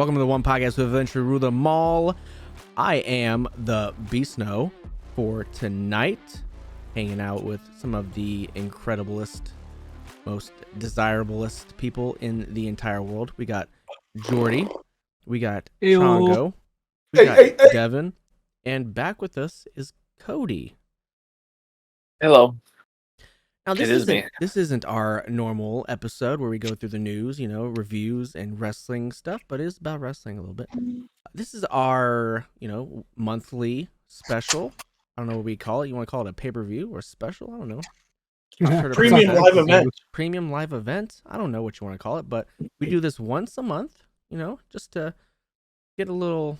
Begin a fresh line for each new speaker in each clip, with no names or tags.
Welcome to the One Podcast with Adventure Rule them all. I am the Beast Snow for tonight, hanging out with some of the incrediblest, most desirablest people in the entire world. We got Jordy, we got Chongo, we got Devin, and back with us is Cody.
Hello.
Now this isn't our normal episode where we go through the news, reviews and wrestling stuff, but it is about wrestling a little bit. This is our, monthly special. I don't know what we call it. You want to call it a pay-per-view or special? I don't know.
Premium live event.
Premium live event. I don't know what you want to call it, but we do this once a month, just to get a little,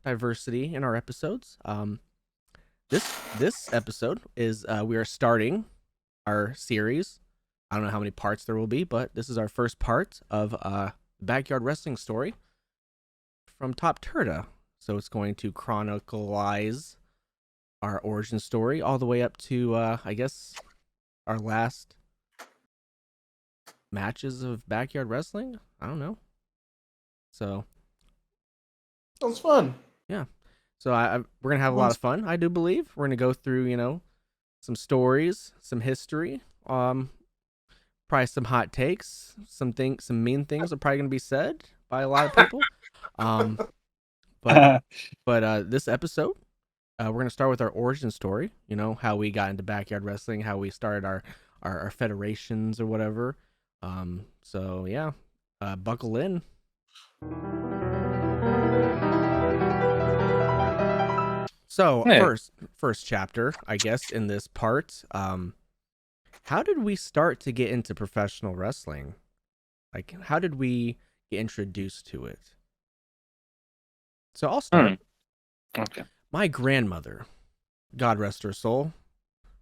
diversity in our episodes. This episode is we are starting our series. I don't know how many parts there will be, but this is our first part of Backyard Wrestling Story from TOPTERTA. So it's going to chronicleize our origin story all the way up to, I guess, our last matches of Backyard Wrestling. I don't know. So.
Sounds fun.
Yeah. So we're going to have a lot of fun, I do believe. We're going to go through, some stories, some history, probably some hot takes, some mean things are probably going to be said by a lot of people. But this episode, we're going to start with our origin story, how we got into backyard wrestling, how we started our federations or whatever. So yeah, buckle in. So first chapter, I guess, in this part, how did we start to get into professional wrestling? Like, how did we get introduced to it? So I'll start.
Okay.
My grandmother, God rest her soul,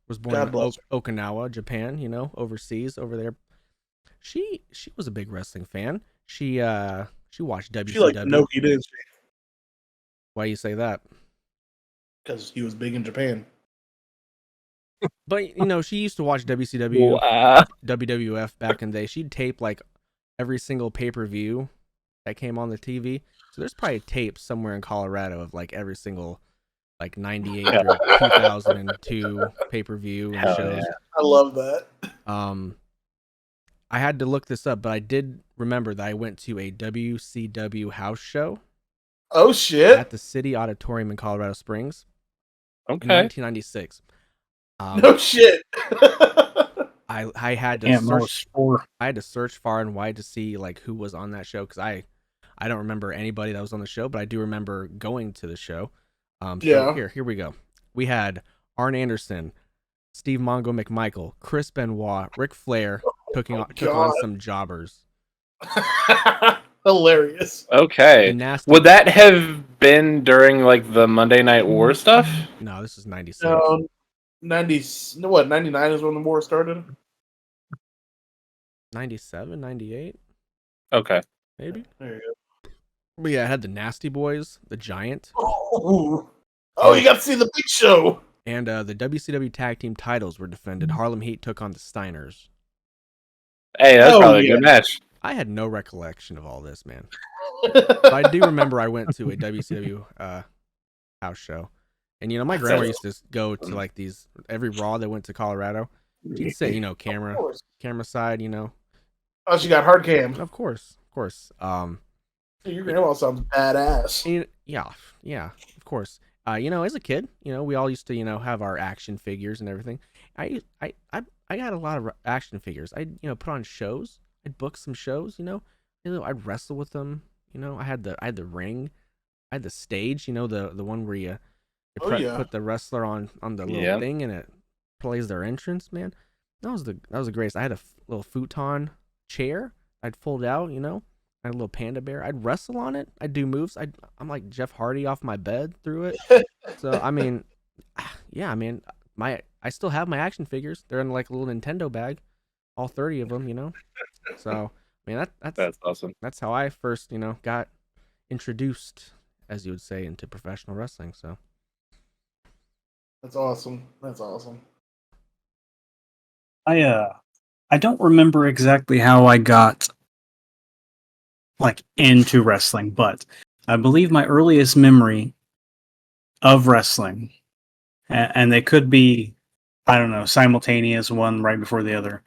was born in Okinawa, Japan, overseas over there. She was a big wrestling fan. She watched WCW.
She liked Noki, didn't she?
Why you say that?
Because he was big in Japan.
But, she used to watch WCW, WWF back in the day. She'd tape, like, every single pay-per-view that came on the TV. So there's probably tapes somewhere in Colorado of, like, every single, like, 98 through 2002 pay-per-view and shows.
Yeah. I love that.
I had to look this up, but I did remember that I went to a WCW house show.
Oh, shit.
At the City Auditorium in Colorado Springs.
Okay.
In 1996.
No shit.
I had to search. I had to search far and wide to see like who was on that show because I don't remember anybody that was on the show, but I do remember going to the show. So here we go. We had Arn Anderson, Steve Mongo McMichael, Chris Benoit, Ric Flair took on some jobbers.
Hilarious.
Okay. Would that have been during like the Monday Night War stuff?
No, this is 96.
No, 99 is when the war started?
97, 98?
Okay.
Maybe.
There you go.
But yeah, I had the Nasty Boys, the Giant.
Oh, you got to see the Big Show.
And the WCW tag team titles were defended. Harlem Heat took on the Steiners.
Hey, that's probably a good match.
I had no recollection of all this, man. But I do remember I went to a WCW house show. And, my grandma used to go to, like, these, every Raw that went to Colorado. She'd sit, camera side,
Oh, she got hard cam.
Of course.
Your grandma sounds badass.
Yeah, of course. As a kid, we all used to, have our action figures and everything. I got a lot of action figures. I'd, put on shows. I'd book some shows, I'd wrestle with them. I had the ring. I had the stage, the one where you put the wrestler on the little thing and it plays their entrance, man. That was the greatest. I had a little futon chair I'd fold out, I had a little panda bear. I'd wrestle on it. I'd do moves. I'm like Jeff Hardy off my bed through it. So, I mean, I still have my action figures. They're in like a little Nintendo bag. All 30 of them, So, I mean, that's
awesome.
That's how I first, got introduced, as you would say, into professional wrestling. So,
that's awesome.
I don't remember exactly how I got like into wrestling, but I believe my earliest memory of wrestling, and they could be, I don't know, simultaneous, one right before the other.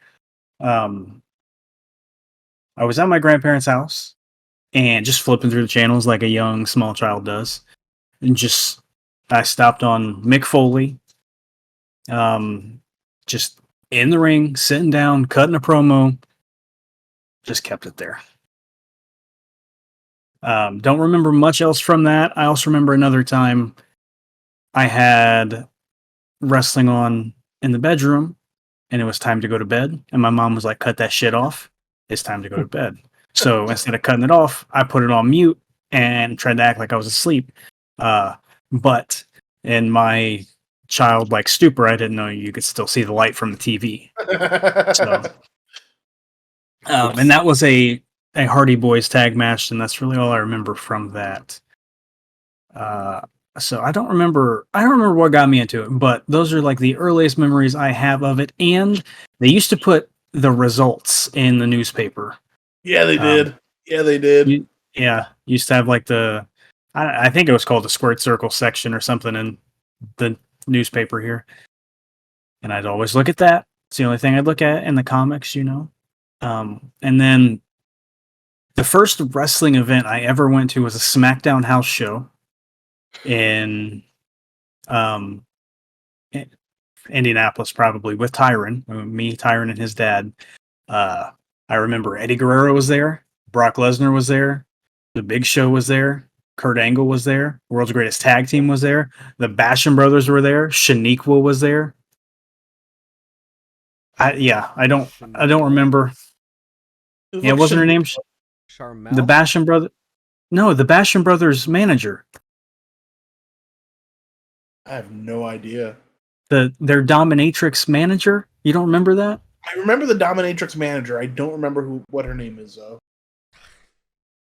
I was at my grandparents' house and just flipping through the channels like a young small child does, and just I stopped on Mick Foley, just in the ring, sitting down, cutting a promo, just kept it there. Don't remember much else from that. I also remember another time I had wrestling on in the bedroom and it was time to go to bed. And my mom was like, cut that shit off. It's time to go to bed. So instead of cutting it off, I put it on mute and tried to act like I was asleep. But in my childlike stupor, I didn't know you could still see the light from the TV. So, and that was a Hardy Boys tag match, and that's really all I remember from that. So I don't remember what got me into it, but those are like the earliest memories I have of it. And they used to put the results in the newspaper.
Yeah, they did. Yeah, they did.
Used to have like I think it was called the Squared Circle section or something in the newspaper here. And I'd always look at that. It's the only thing I'd look at in the comics, And then the first wrestling event I ever went to was a SmackDown house show in Indianapolis, probably with Tyron, me, Tyron, and his dad. I remember Eddie Guerrero was there, Brock Lesnar was there, The Big Show was there, Kurt Angle was there, World's Greatest Tag Team was there, the Basham Brothers were there, Shaniqua was there. I don't remember. It wasn't her name.
Charmel?
The Basham brother. No, the Basham Brothers manager.
I have no idea.
Their dominatrix manager. You don't remember that?
I remember the dominatrix manager. I don't remember what her name is though.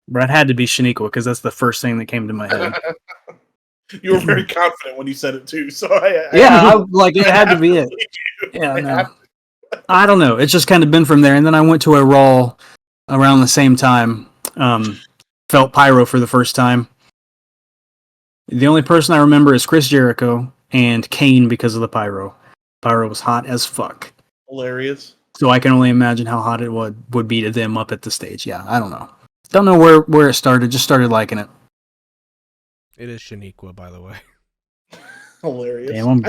But it had to be Shaniqua because that's the first thing that came to my head.
You were very confident when you said it too, so
it had to be it. Yeah, no. I don't know. It's just kind of been from there, and then I went to a Raw around the same time. Felt pyro for the first time. The only person I remember is Chris Jericho and Kane because of the pyro. Pyro was hot as fuck.
Hilarious.
So I can only imagine how hot it would be to them up at the stage. Yeah, I don't know. Don't know where it started. Just started liking it.
It is Shaniqua, by the way.
Hilarious.
Damn,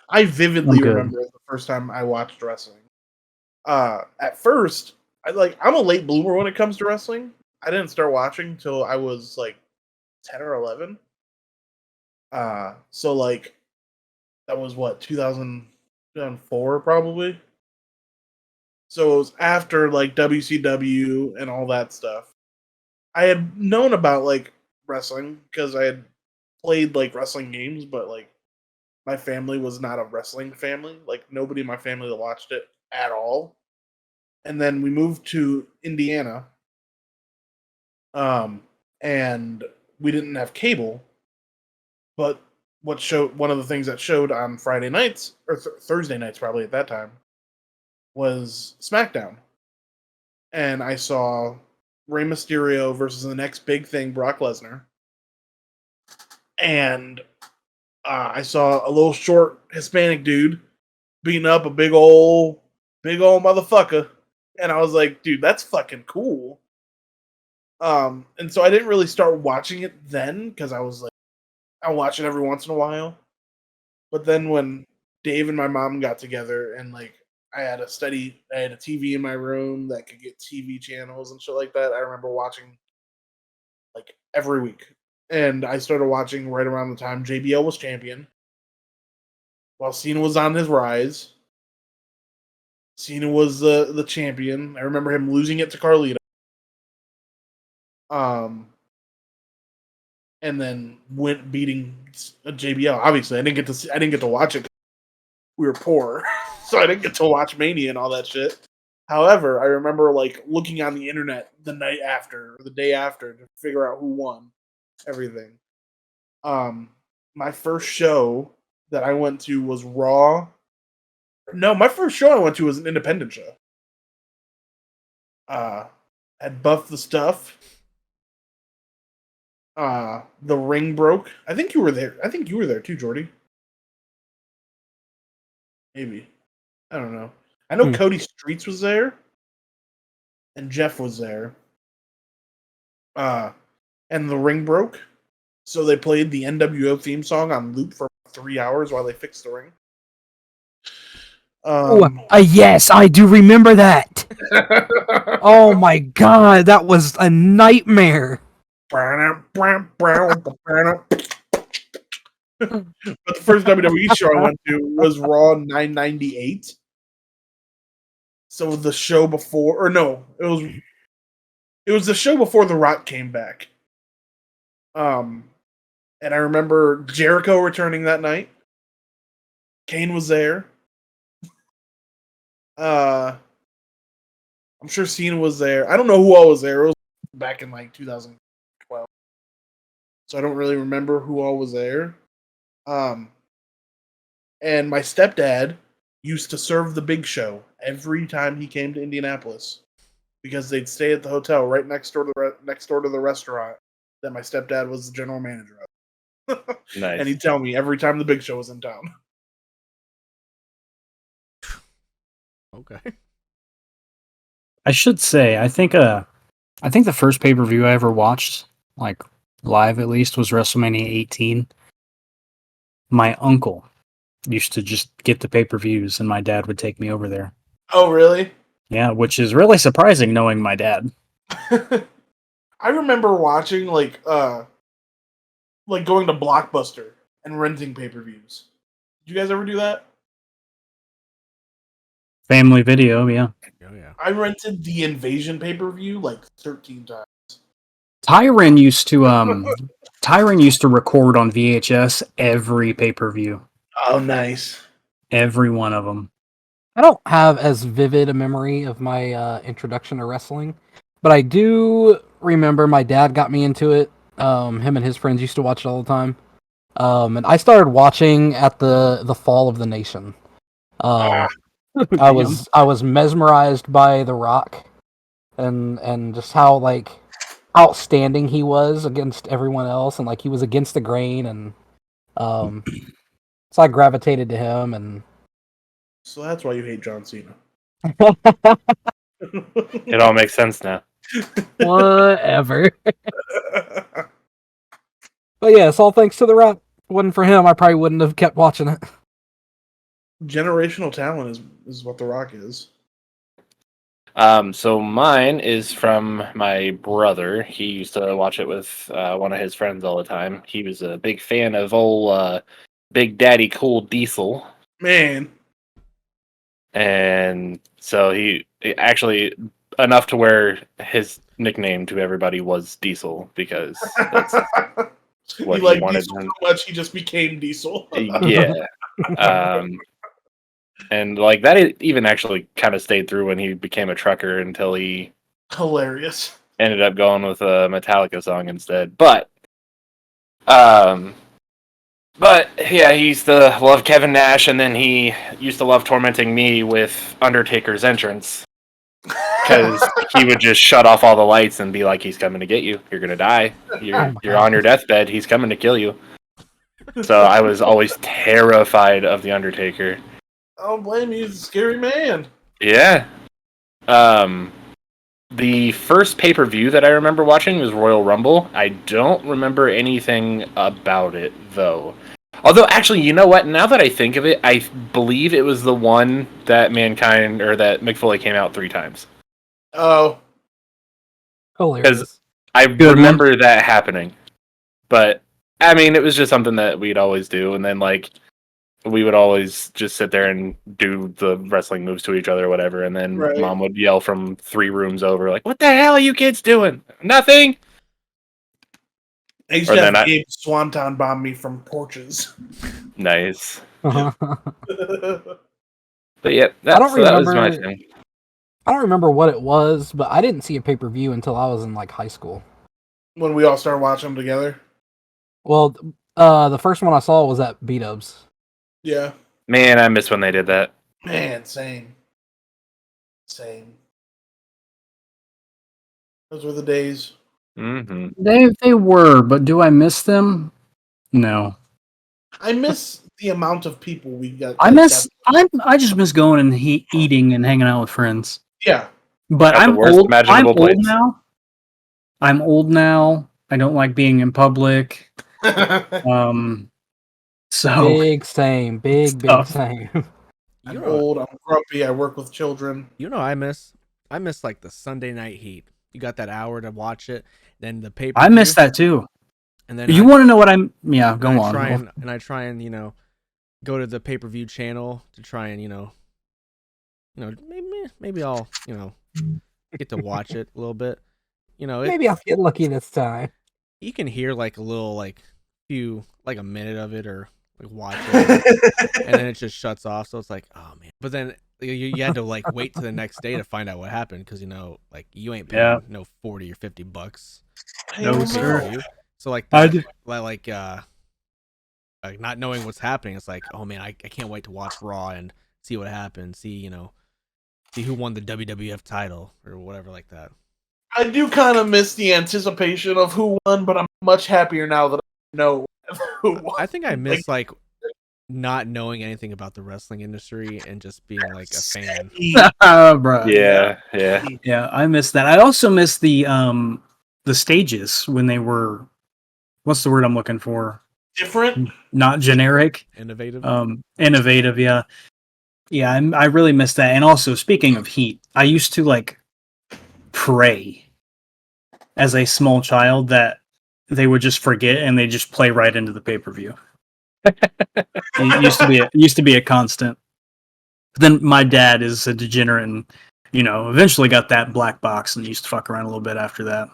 I vividly remember the first time I watched wrestling. At first, I'm a late bloomer when it comes to wrestling. I didn't start watching until I was like 10 or 11. So like that was what 2004 probably. So it was after like WCW and all that stuff. I had known about like wrestling because I had played like wrestling games, but like my family was not a wrestling family. Like nobody in my family watched it at all. And then we moved to Indiana. And we didn't have cable. But one of the things that showed on Friday nights or Thursday nights probably at that time was SmackDown. And I saw Rey Mysterio versus the next big thing, Brock Lesnar. And I saw a little short Hispanic dude beating up a big old motherfucker. And I was like, dude, that's fucking cool. And so I didn't really start watching it then because I was like, I'll watch it every once in a while. But then when Dave and my mom got together and like I had a TV in my room that could get TV channels and shit like that, I remember watching like every week. And I started watching right around the time JBL was champion. While Cena was on his rise. Cena was the champion. I remember him losing it to Carlito. And then went beating JBL. Obviously, I didn't get to watch it. We were poor, so I didn't get to watch Mania and all that shit. However, I remember like looking on the internet the night after or the day after to figure out who won everything. My first show that I went to was Raw. No, my first show I went to was an independent show. Had Buff the Stuff The ring broke. I think you were there. I think you were there too, Jordy. Maybe. I don't know. I know Cody Streets was there, and Jeff was there. And the ring broke, so they played the NWO theme song on loop for 3 hours while they fixed the ring.
Yes, I do remember that. Oh my god, that was a nightmare.
But the first WWE show I went to was Raw 998. So the show before, or no, it was the show before The Rock came back. And I remember Jericho returning that night. Kane was there. I'm sure Cena was there. I don't know who all was there. It was back in like 2012, so I don't really remember who all was there. And my stepdad used to serve the Big Show every time he came to Indianapolis because they'd stay at the hotel right next door to the restaurant that my stepdad was the general manager of.
Nice.
And he'd tell me every time the Big Show was in town.
Okay.
I should say, I think the first pay-per-view I ever watched, like live at least, was WrestleMania 18. My uncle used to just get the pay-per-views, and my dad would take me over there.
Oh, really?
Yeah, which is really surprising knowing my dad.
I remember watching like going to Blockbuster and renting pay-per-views. Did you guys ever do that?
Family Video, yeah.
Oh yeah.
I rented the Invasion pay-per-view like 13 times.
Tyron used to record on VHS every pay-per-view.
Oh, nice.
Every one of them.
I don't have as vivid a memory of my introduction to wrestling, but I do remember my dad got me into it. Him and his friends used to watch it all the time. And I started watching at the Fall of the Nation. I was mesmerized by The Rock and just how like outstanding he was against everyone else, and like he was against the grain, and so I gravitated to him. And
So that's why you hate John Cena.
It all makes sense now.
whatever. But yeah, it's all thanks to The Rock. If it wasn't for him, I probably wouldn't have kept watching it.
Generational talent is what The Rock is.
So mine is from my brother. He used to watch it with one of his friends all the time. He was a big fan of old Big Daddy Cool Diesel.
Man.
And so he actually, enough to where his nickname to everybody was Diesel, because that's what
he liked
wanted
Diesel
him.
so much he just became Diesel.
Yeah. And like that even actually kind of stayed through when he became a trucker until he
Hilarious.
ended up going with a Metallica song instead. But yeah, he used to love Kevin Nash, and then he used to love tormenting me with Undertaker's entrance, because he would just shut off all the lights and be like, "He's coming to get you. You're gonna die. You're on your deathbed. He's coming to kill you." So I was always terrified of the Undertaker.
I don't blame you. He's a scary man.
Yeah. The first pay-per-view that I remember watching was Royal Rumble. I don't remember anything about it, though. Although, actually, you know what? Now that I think of it, I believe it was the one that Mankind, or that Mick Foley came out 3 times.
Oh.
Hilarious.
I remember that happening. But, I mean, it was just something that we'd always do, and then, like, we would always just sit there and do the wrestling moves to each other or whatever, and then Mom would yell from 3 rooms over, like, "What the hell are you kids doing? Nothing!"
I used to have Gabe Swanton bomb me from porches.
Nice.
Uh-huh.
But yeah, that was my thing.
I don't remember what it was, but I didn't see a pay-per-view until I was in like high school.
When we all started watching them together?
Well, the first one I saw was at B-Dubs.
Yeah.
Man, I miss when they did that.
Man, same. Those were the days.
Mm-hmm.
They were, but do I miss them? No.
I miss the amount of people we got.
I just miss going and eating and hanging out with friends.
Yeah.
But
At the worst
I'm
imaginable
old
place.
now. I'm old now. I don't like being in public. So
Big same, big
tough.
same.
I'm old. I'm grumpy. I work with children.
I miss like the Sunday night heat. You got that hour to watch it, then the paper.
I miss that too.
And then
You want to know what I'm? Yeah, go on.
I try and go to the pay-per-view channel to try and maybe I'll get to watch it a little bit.
Maybe I'll get lucky this time.
You can hear like a little a minute of it or like watch it, and then it just shuts off. So it's like, oh man. But then you had to like wait to the next day to find out what happened because you ain't paying no $40 or $50.
No, sir.
So like not knowing what's happening, it's like, oh man, I can't wait to watch Raw and see what happened. See who won the WWF title or whatever like that.
I do kind of miss the anticipation of who won, but I'm much happier now that I know who won.
I think I miss like not knowing anything about the wrestling industry and just being like a fan.
Bro. Yeah. I miss that. I also miss the stages when they were. What's the word I'm looking for?
Different,
not
generic,
innovative.
Innovative. Yeah, yeah. I really miss that. And also, speaking of heat, I used to like pray as a small child that they would just forget and they just play right into the pay-per-view. It used to be a constant. But then my dad is a degenerate and eventually got that black box and used to fuck around a little bit after that.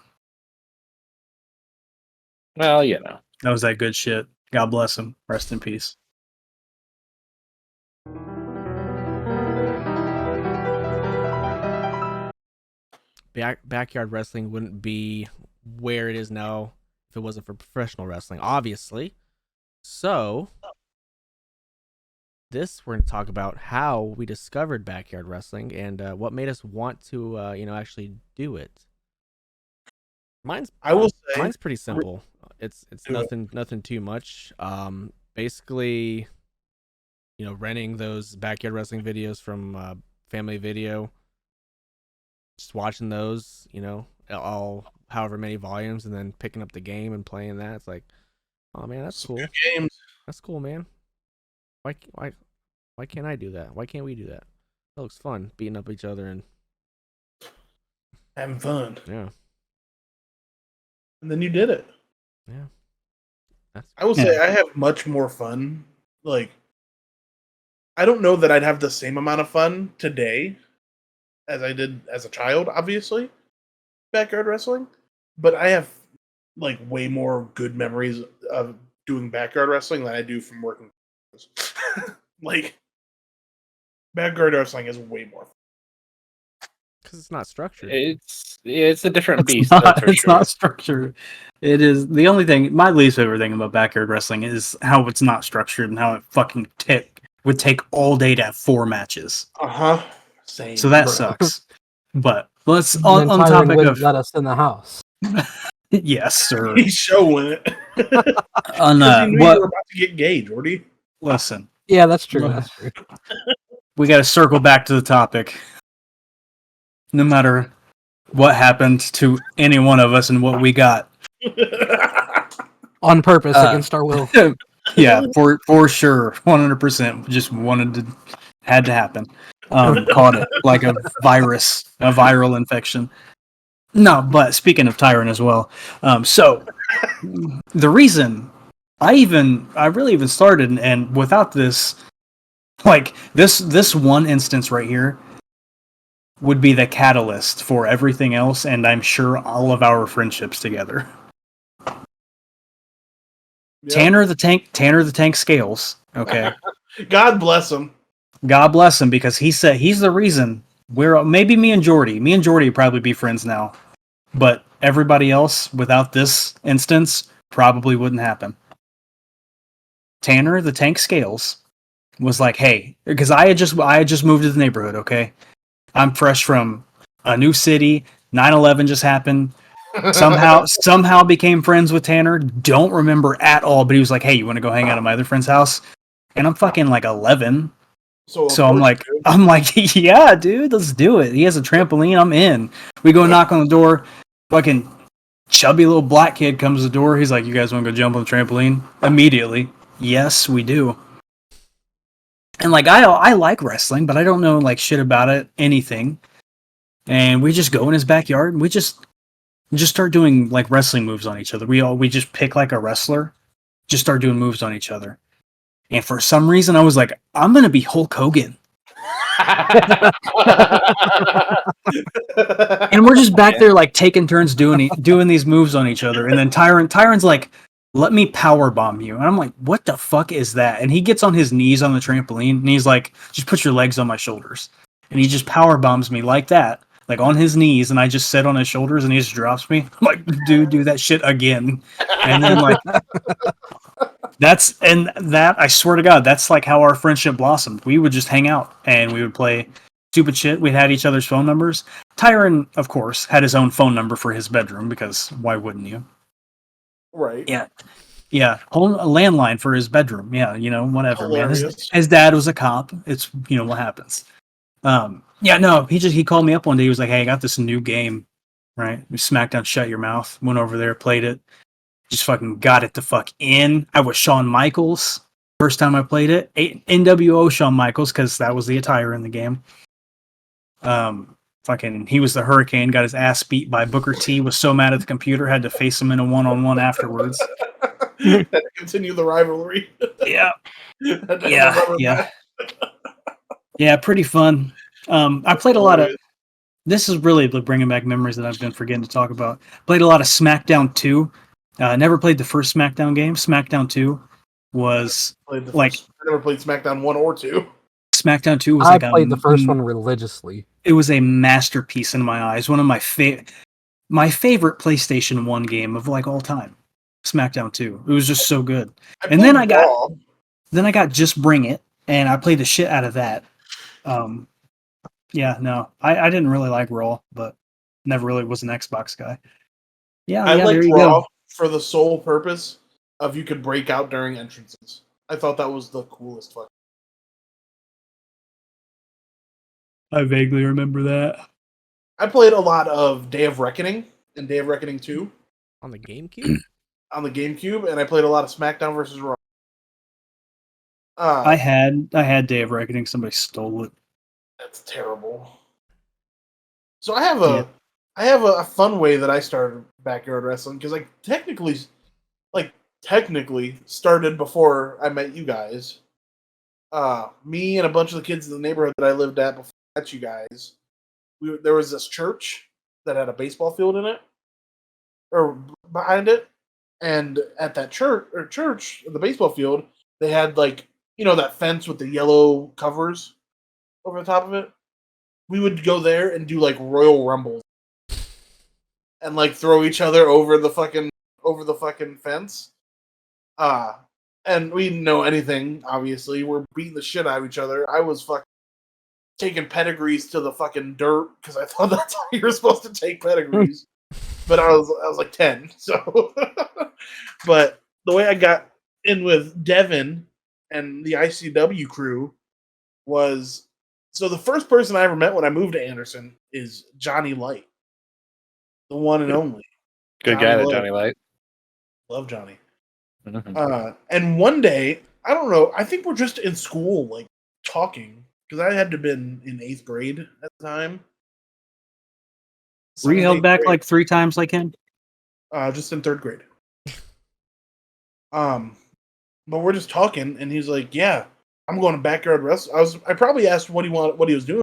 Well,
that was that good shit. God bless him. Rest in peace.
Backyard wrestling wouldn't be where it is now if it wasn't for professional wrestling, obviously. So we're going to talk about how we discovered backyard wrestling and what made us want to actually do it. Mine's pretty simple. It's nothing too much. Basically, renting those backyard wrestling videos from Family Video, just watching those, all however many volumes, and then picking up the game and playing that. It's like, oh man, that's cool.
Games.
That's cool, man. Why can't I do that? Why can't we do that? That looks fun, beating up each other and
having fun.
Yeah.
And then you did it.
Yeah.
I will say I have much more fun. Like, I don't know that I'd have the same amount of fun today as I did as a child, obviously, backyard wrestling. But I have like way more good memories of doing backyard wrestling than I do from working. Like, backyard wrestling is way more fun.
Because it's not structured.
It's a different beast.
It's not structured. It is the only thing. My least favorite thing about backyard wrestling is how it's not structured and how it fucking would take all day to have 4 matches.
Same.
So that sucks. But let's on topic of
let us in the house.
Yes, sir.
He's showing it.
On
what you were about to get gay, Jordy.
Listen.
Yeah, that's true. That's true.
We got to circle back to the topic. No matter what happened to any one of us and what we got.
On purpose, against our will.
Yeah, for sure. 100%. Just had to happen. Caught it like a virus, a viral infection. No, but speaking of Tyron as well. So the reason I really even started and without this, like this one instance right here would be the catalyst for everything else, and I'm sure all of our friendships together. Yep. Tanner the Tank Scales. Okay.
God bless him.
God bless him, because he said he's the reason we're maybe me and Jordy would probably be friends now, but everybody else without this instance probably wouldn't happen. Tanner the Tank Scales was like, hey, because I had just moved to the neighborhood. Okay. I'm fresh from a new city. 9/11 just happened. Somehow became friends with Tanner. Don't remember at all, but he was like, "Hey, you want to go hang out at my other friend's house?" And I'm fucking like 11,
So of
so I'm
course,
like,
dude.
"Yeah, dude, let's do it." He has a trampoline. I'm in. We go knock on the door. Fucking chubby little black kid comes to the door. He's like, "You guys want to go jump on the trampoline?" Immediately, yes, we do. And like I like wrestling, but I don't know like shit about it, anything. And we just go in his backyard and we just start doing like wrestling moves on each other. We just pick like a wrestler, just start doing moves on each other. And for some reason I was like, I'm gonna be Hulk Hogan. And we're just back there like taking turns doing these moves on each other. And then Tyron's like, let me power bomb you. And I'm like, what the fuck is that? And he gets on his knees on the trampoline and he's like, just put your legs on my shoulders. And he just power bombs me like that, like on his knees, and I just sit on his shoulders and he just drops me. I'm like, dude, do that shit again. And then like that I swear to God, that's like how our friendship blossomed. We would just hang out and we would play stupid shit. We had each other's phone numbers. Tyron, of course, had his own phone number for his bedroom because why wouldn't you?
Right.
Yeah. Yeah. Home a landline for his bedroom. Yeah, whatever, man.
Hilarious.
His dad was a cop. It's what happens. Yeah, no, he called me up one day. He was like, "Hey, I got this new game, right? SmackDown Shut Your Mouth." Went over there, played it. Just fucking got it the fuck in. I was Shawn Michaels first time I played it. NWO Shawn Michaels because that was the attire in the game. Fucking he was the Hurricane. Got his ass beat by Booker T. Was so mad at the computer, had to face him in a one-on-one afterwards.
Had to continue the rivalry.
Yeah,
Had to have a
yeah,
rubber
yeah,
match.
yeah. Pretty fun. I played a lot of.
Hilarious.
This is really bringing back memories that I've been forgetting to talk about. Played a lot of SmackDown 2. Never played the first SmackDown game. SmackDown 2 was
Played the
like
first. I never played SmackDown 1 or 2.
SmackDown 2 was
I
like
played the first one religiously.
it was a masterpiece in my eyes. One of my favorite PlayStation 1 game of like all time. SmackDown 2. It was just so good.
I
And
played
then
Raw.
I got Just Bring It and I played the shit out of that. Yeah, no. I didn't really like Raw, but never really was an Xbox guy. Yeah,
I
there
liked
you
Raw
go.
for the sole purpose of you could break out during entrances. I thought that was the coolest fucking.
I vaguely remember that.
I played a lot of Day of Reckoning and Day of Reckoning 2
On the GameCube?
on the GameCube, and I played a lot of SmackDown versus Raw.
I had Day of Reckoning. Somebody stole it.
That's terrible. So I have
Yeah.
a fun way that I started backyard wrestling because I technically started before I met you guys. Me and a bunch of the kids in the neighborhood that I lived at before I met you guys. There was this church that had a baseball field in it, or behind it, and at that church, the baseball field, they had like that fence with the yellow covers over the top of it. We would go there and do like Royal Rumbles and like throw each other over the fucking fence. And we didn't know anything. Obviously, we're beating the shit out of each other. I was fucking taking pedigrees to the fucking dirt because I thought that's how you were supposed to take pedigrees. But I was like 10, so. But the way I got in with Devin and the ICW crew was so the first person I ever met when I moved to Anderson is Johnny Light, the one and only.
Good guy, that Johnny Light.
Love Johnny.
Mhm.
And one day, I don't know, I think we're just in school, like talking, because I had to have been in 8th grade at the time.
Were you
7th,
held
8th
back
grade.
like 3 times like him?
Just in 3rd grade. But we're just talking, and he's like, "Yeah, I'm going to backyard wrestle." I probably asked what he was doing.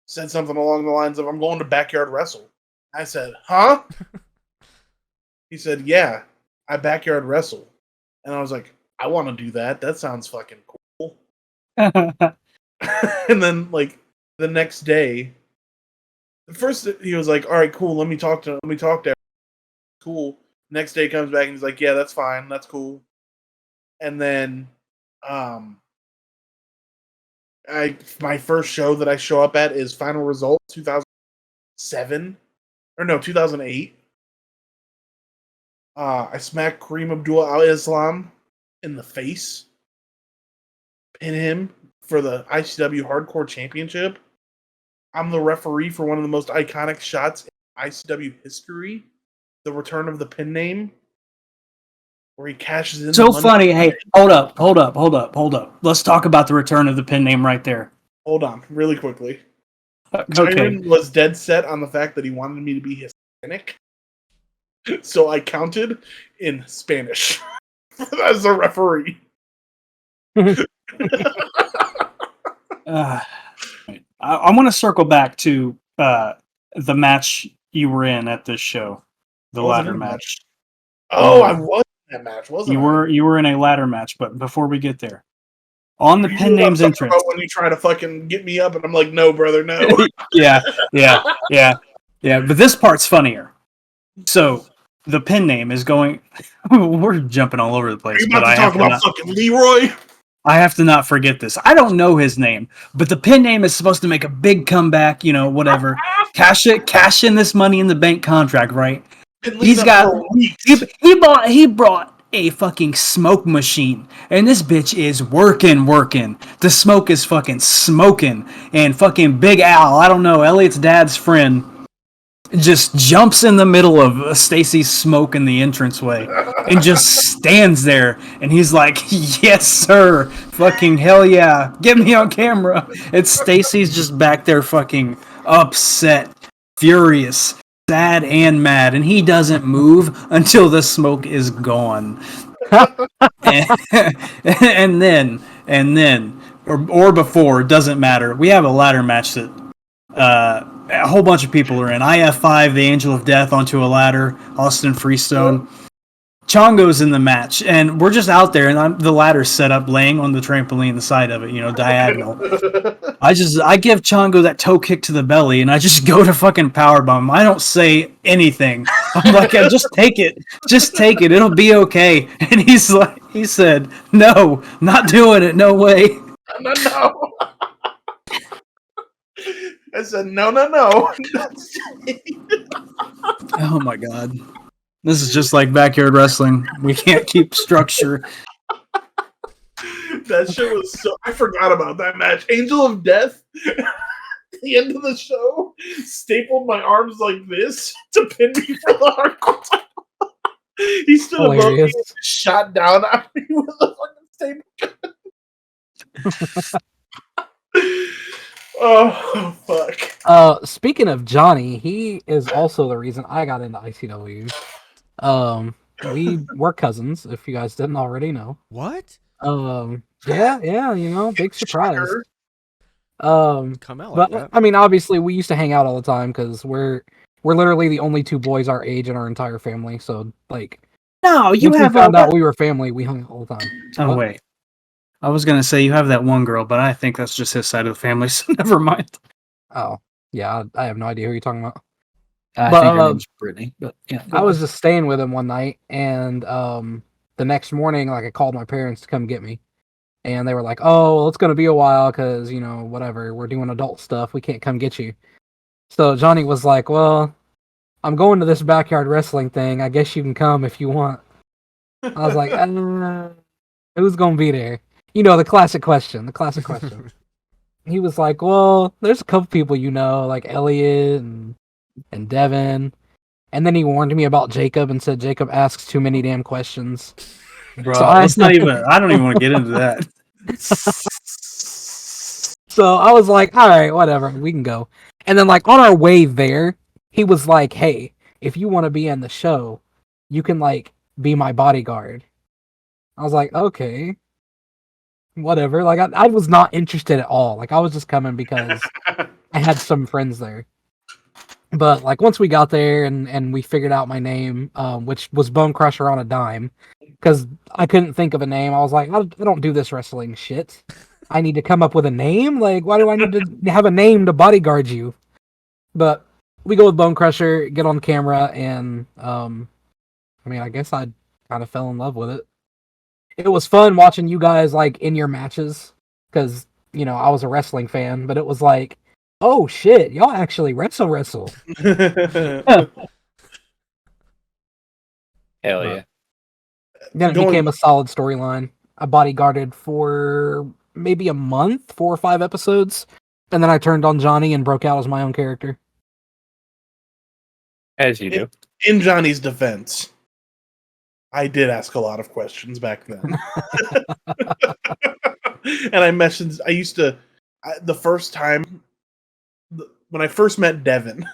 Said something along the lines of, "I'm going to backyard wrestle." I said, "Huh?" He said, "Yeah, I backyard wrestle," and I was like, "I want to do that. That sounds fucking cool." And then like the next day, first he was like, "All right, cool. Let me talk to. Cool." Next day comes back and he's like, "Yeah, that's fine. That's cool." And then, my first show that I show up at is Final Result 2007, or no, 2008. I smacked Kareem Abdul-Islam in the face, pin him for the ICW Hardcore Championship. I'm the referee for one of the most iconic shots in ICW history, the return of the pin name, where he cashes in.
So funny. Hey, hold up. Let's talk about the return of the pin name right there.
Hold on, really quickly.
Okay.
Tyron was dead set on the fact that he wanted me to be Hispanic, so I counted in Spanish as a referee.
I want to circle back to the match you were in at this show, the ladder match.
Oh, I was in that match, wasn't I?
You were in a ladder match, but before we get there, on the pin names entrance,
when you try to fucking get me up, and I'm like, no, brother, no.
yeah. But this part's funnier. So the pin name is going. We're jumping all over the place.
Are you about to talk about fucking Leroy?
I have to not forget this. I don't know his name, but the pin name is supposed to make a big comeback. You know, whatever. Cash in this Money in the Bank contract, right? He's got. He brought a fucking smoke machine, and this bitch is working. The smoke is fucking smoking, and fucking Big Al, I don't know, Elliot's dad's friend, just jumps in the middle of Stacy's smoke in the entranceway and just stands there, and he's like, yes sir, fucking hell yeah, get me on camera. And Stacy's just back there fucking upset, furious, sad and mad, and he doesn't move until the smoke is gone. and then or before, doesn't matter, we have a ladder match that a whole bunch of people are in. IF5, the Angel of Death, onto a ladder. Austin Freestone. Chongo's in the match, and we're just out there, and the ladder's set up, laying on the trampoline, the side of it, you know, diagonal. I give Chongo that toe kick to the belly, and I just go to fucking powerbomb him. I don't say anything. I'm like, just take it, it'll be okay. And he said, no, not doing it, no way.
No. I said, no.
Oh my god. This is just like backyard wrestling. We can't keep structure.
That shit was so... I forgot about that match. Angel of Death, at the end of the show, stapled my arms like this to pin me for the hardcore title. He stood above me and shot down on me with a fucking staple gun. Oh, fuck.
Speaking of Johnny, he is also the reason I got into ICW. We were cousins, if you guys didn't already know.
What?
Yeah, you know, big surprise.
Come out like that.
I mean, obviously, we used to hang out all the time because we're literally the only two boys our age in our entire family. So, like,
no, you
once
have
we found out we were family, we hung out all the time.
Oh wait, I was gonna say you have that one girl, but I think that's just his side of the family. So never mind.
Oh, yeah, I have no idea who you're talking about.
I think her name's Brittany, but yeah.
I was just staying with him one night, and the next morning, like, I called my parents to come get me, and they were like, "Oh, well, it's gonna be a while because, you know, whatever, we're doing adult stuff. We can't come get you." So Johnny was like, "Well, I'm going to this backyard wrestling thing. I guess you can come if you want." I was like, "Who's gonna be there?" You know, the classic question. He was like, "Well, there's a couple people you know, like Elliot and Devin." And then he warned me about Jacob and said Jacob asks too many damn questions.
Bro, so I don't even want to get into that.
So I was like, all right, whatever, we can go. And then, like, on our way there, he was like, "Hey, if you want to be in the show, you can, like, be my bodyguard." I was like, okay, whatever. Like, I was not interested at all. Like, I was just coming because I had some friends there. But, like, once we got there and we figured out my name, which was Bone Crusher on a dime, because I couldn't think of a name. I was like, I don't do this wrestling shit. I need to come up with a name? Like, why do I need to have a name to bodyguard you? But we go with Bone Crusher, get on camera, and, I mean, I guess I kind of fell in love with it. It was fun watching you guys, like, in your matches, because, you know, I was a wrestling fan, but it was like, Oh shit! Y'all actually wrestle.
Hell
But
yeah.
Then it
Going
became a solid storyline. I bodyguarded for maybe a month, 4 or 5 episodes, and then I turned on Johnny and broke out as my own character.
As you do.
in Johnny's defense, I did ask a lot of questions back then. And I mentioned I used to the first time when I first met Devin,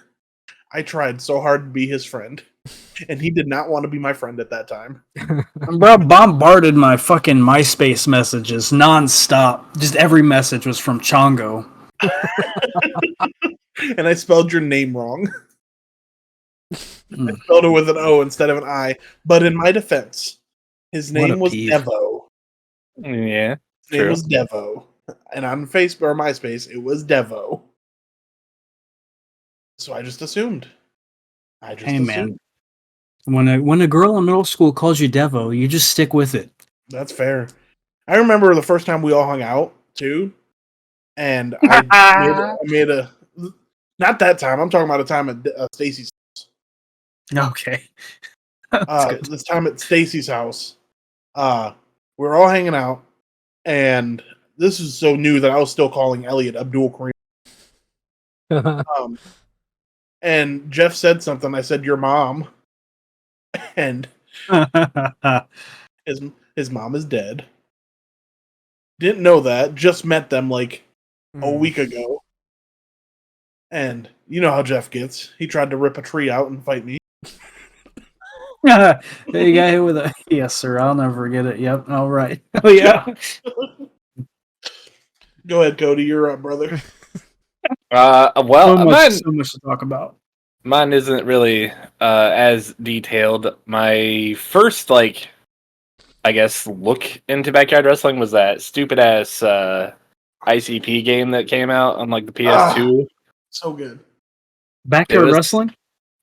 I tried so hard to be his friend, and he did not want to be my friend at that time.
bro bombarded my fucking MySpace messages nonstop. Just every message was from Chongo.
And I spelled your name wrong.
Mm,
Spelled it with an O instead of an I. But in my defense, his
what a
name was
peeve.
Devo.
Yeah.
His name
True.
was Devo. And on Facebook or MySpace, it was Devo. So I just assumed.
Hey man, when a girl in middle school calls you Devo, you just stick with it.
That's fair. I remember the first time we all hung out too, and I made a not that time. I'm talking about a time at Stacy's.
Okay, that's good.
This time at Stacy's house, we're all hanging out, and this is so new that I was still calling Elliot Abdul Kareem. And Jeff said something. I said your mom, and his mom is dead. Didn't know that. Just met them like a week ago. And you know how Jeff gets. He tried to rip a tree out and fight me.
There you got hit with a yes, sir. I'll never forget it. Yep. All right. Oh yeah.
Go ahead, Cody. You're up, brother.
Well,
So much to talk about.
mine isn't really as detailed. My first, like, I guess, look into backyard wrestling was that stupid ass ICP game that came out on like the PS2.
So good.
Backyard
It was-
wrestling.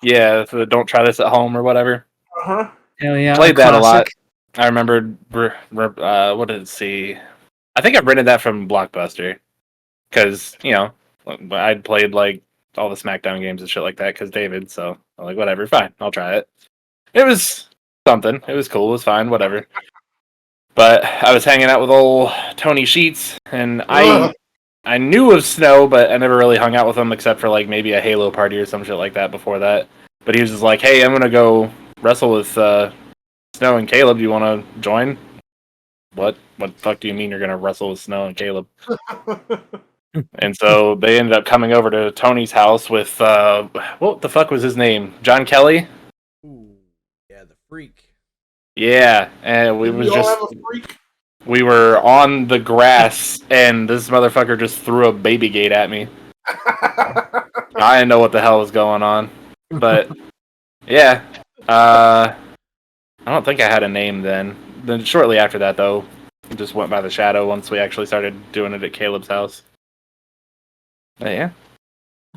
Yeah, so don't try this at home or whatever.
Uh-huh.
Hell yeah.
Played that a lot.
classic.
I remembered. What did it see? I think I rented that from Blockbuster because I'd played like all the SmackDown games and shit like that because David. So I'm like, whatever, fine, I'll try it. It was something. It was cool. It was fine. Whatever. But I was hanging out with old Tony Sheets, and I knew of Snow, but I never really hung out with him except for like maybe a Halo party or some shit like that before that. But he was just like, "Hey, I'm gonna go wrestle with Snow and Caleb. Do you want to join?" What the fuck do you mean you're gonna wrestle with Snow and Caleb? And so they ended up coming over to Tony's house with what the fuck was his name? John Kelly?
Ooh, yeah, the freak.
Yeah, and we
Didn't
was
we all
just
have a freak?
we were on the grass and this motherfucker just threw a baby gate at me. I didn't know what the hell was going on. But yeah. I don't think I had a name then. Then shortly after that though, it just went by the shadow once we actually started doing it at Caleb's house. But yeah.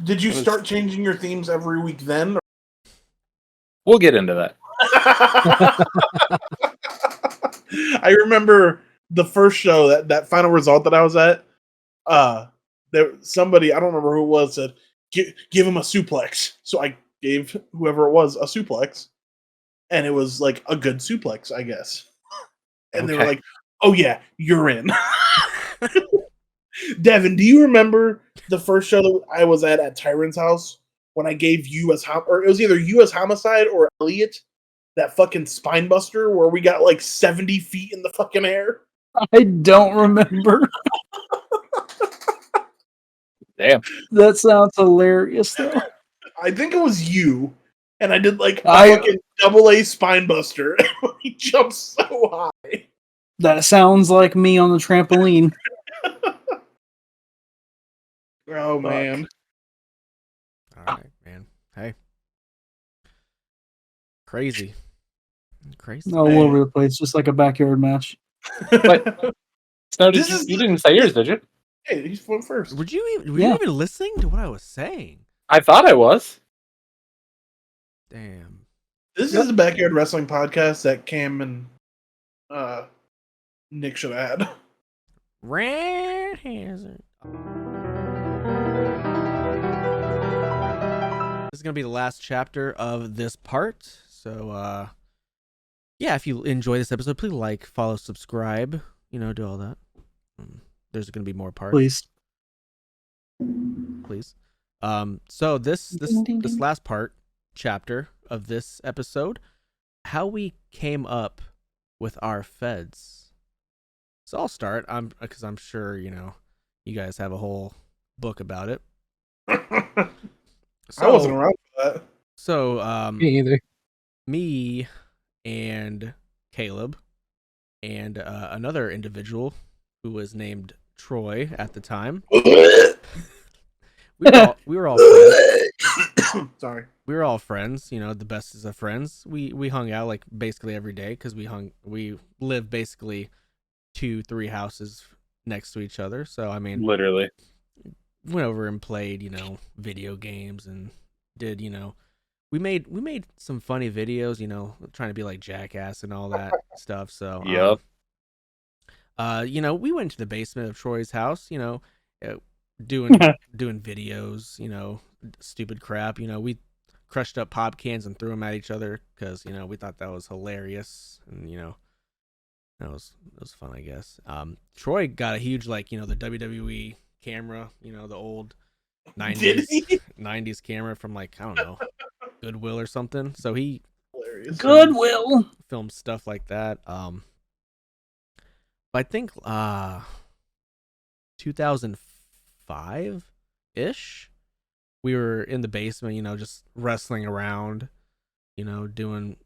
Did you
It was-
start changing your themes every week then?
We'll get into that.
I remember the first show that final result that I was at. There somebody I don't remember who it was said give him a suplex. So I gave whoever it was a suplex, and it was like a good suplex, I guess. And they were
Okay.
like, "Oh yeah, you're in." Devin, do you remember the first show that I was at Tyron's house when I gave you or it was either you as Homicide or Elliot that fucking spine buster where we got like 70 feet in the fucking air?
I don't remember.
Damn.
That sounds hilarious though.
I think it was you, and I did like a
I-
fucking double A spine buster. He jumped so high.
That sounds like me on the trampoline.
Oh man.
All right, man. Hey, crazy.
All over the place, just like a backyard match.
But Snow,
This
you
is
didn't say yours, did you?
Hey, he's went first.
Were you
Yeah.
even listening to what I was saying?
I thought I was.
Damn.
This is a backyard wrestling podcast that Cam and Nick should add.
Red hazard. This is gonna be the last chapter of this part. So yeah, if you enjoy this episode, please like, follow, subscribe. Do all that. There's gonna be more parts. Please. So this last part chapter of this episode, how we came up with our feds. So I'll start. Because I'm sure you guys have a whole book about it.
I wasn't around for that.
So
Me either.
me and Caleb and another individual who was named Troy at the time. we were all friends.
Sorry.
We were all friends, the best of friends. We hung out like basically every day because we lived basically 2-3 houses next to each other. So I mean,
Literally.
went over and played, video games and did, we made some funny videos, trying to be like Jackass and all that stuff. So
Yep.
we went to the basement of Troy's house, doing videos, stupid crap. We crushed up pop cans and threw them at each other because we thought that was hilarious, and that was fun, I guess. Troy got a huge the WWE camera, the old 90s camera from I don't know, Goodwill or something. So he
Hilarious.
Goodwill.
filmed stuff like that. But I think 2005 ish, we were in the basement, just wrestling around, doing.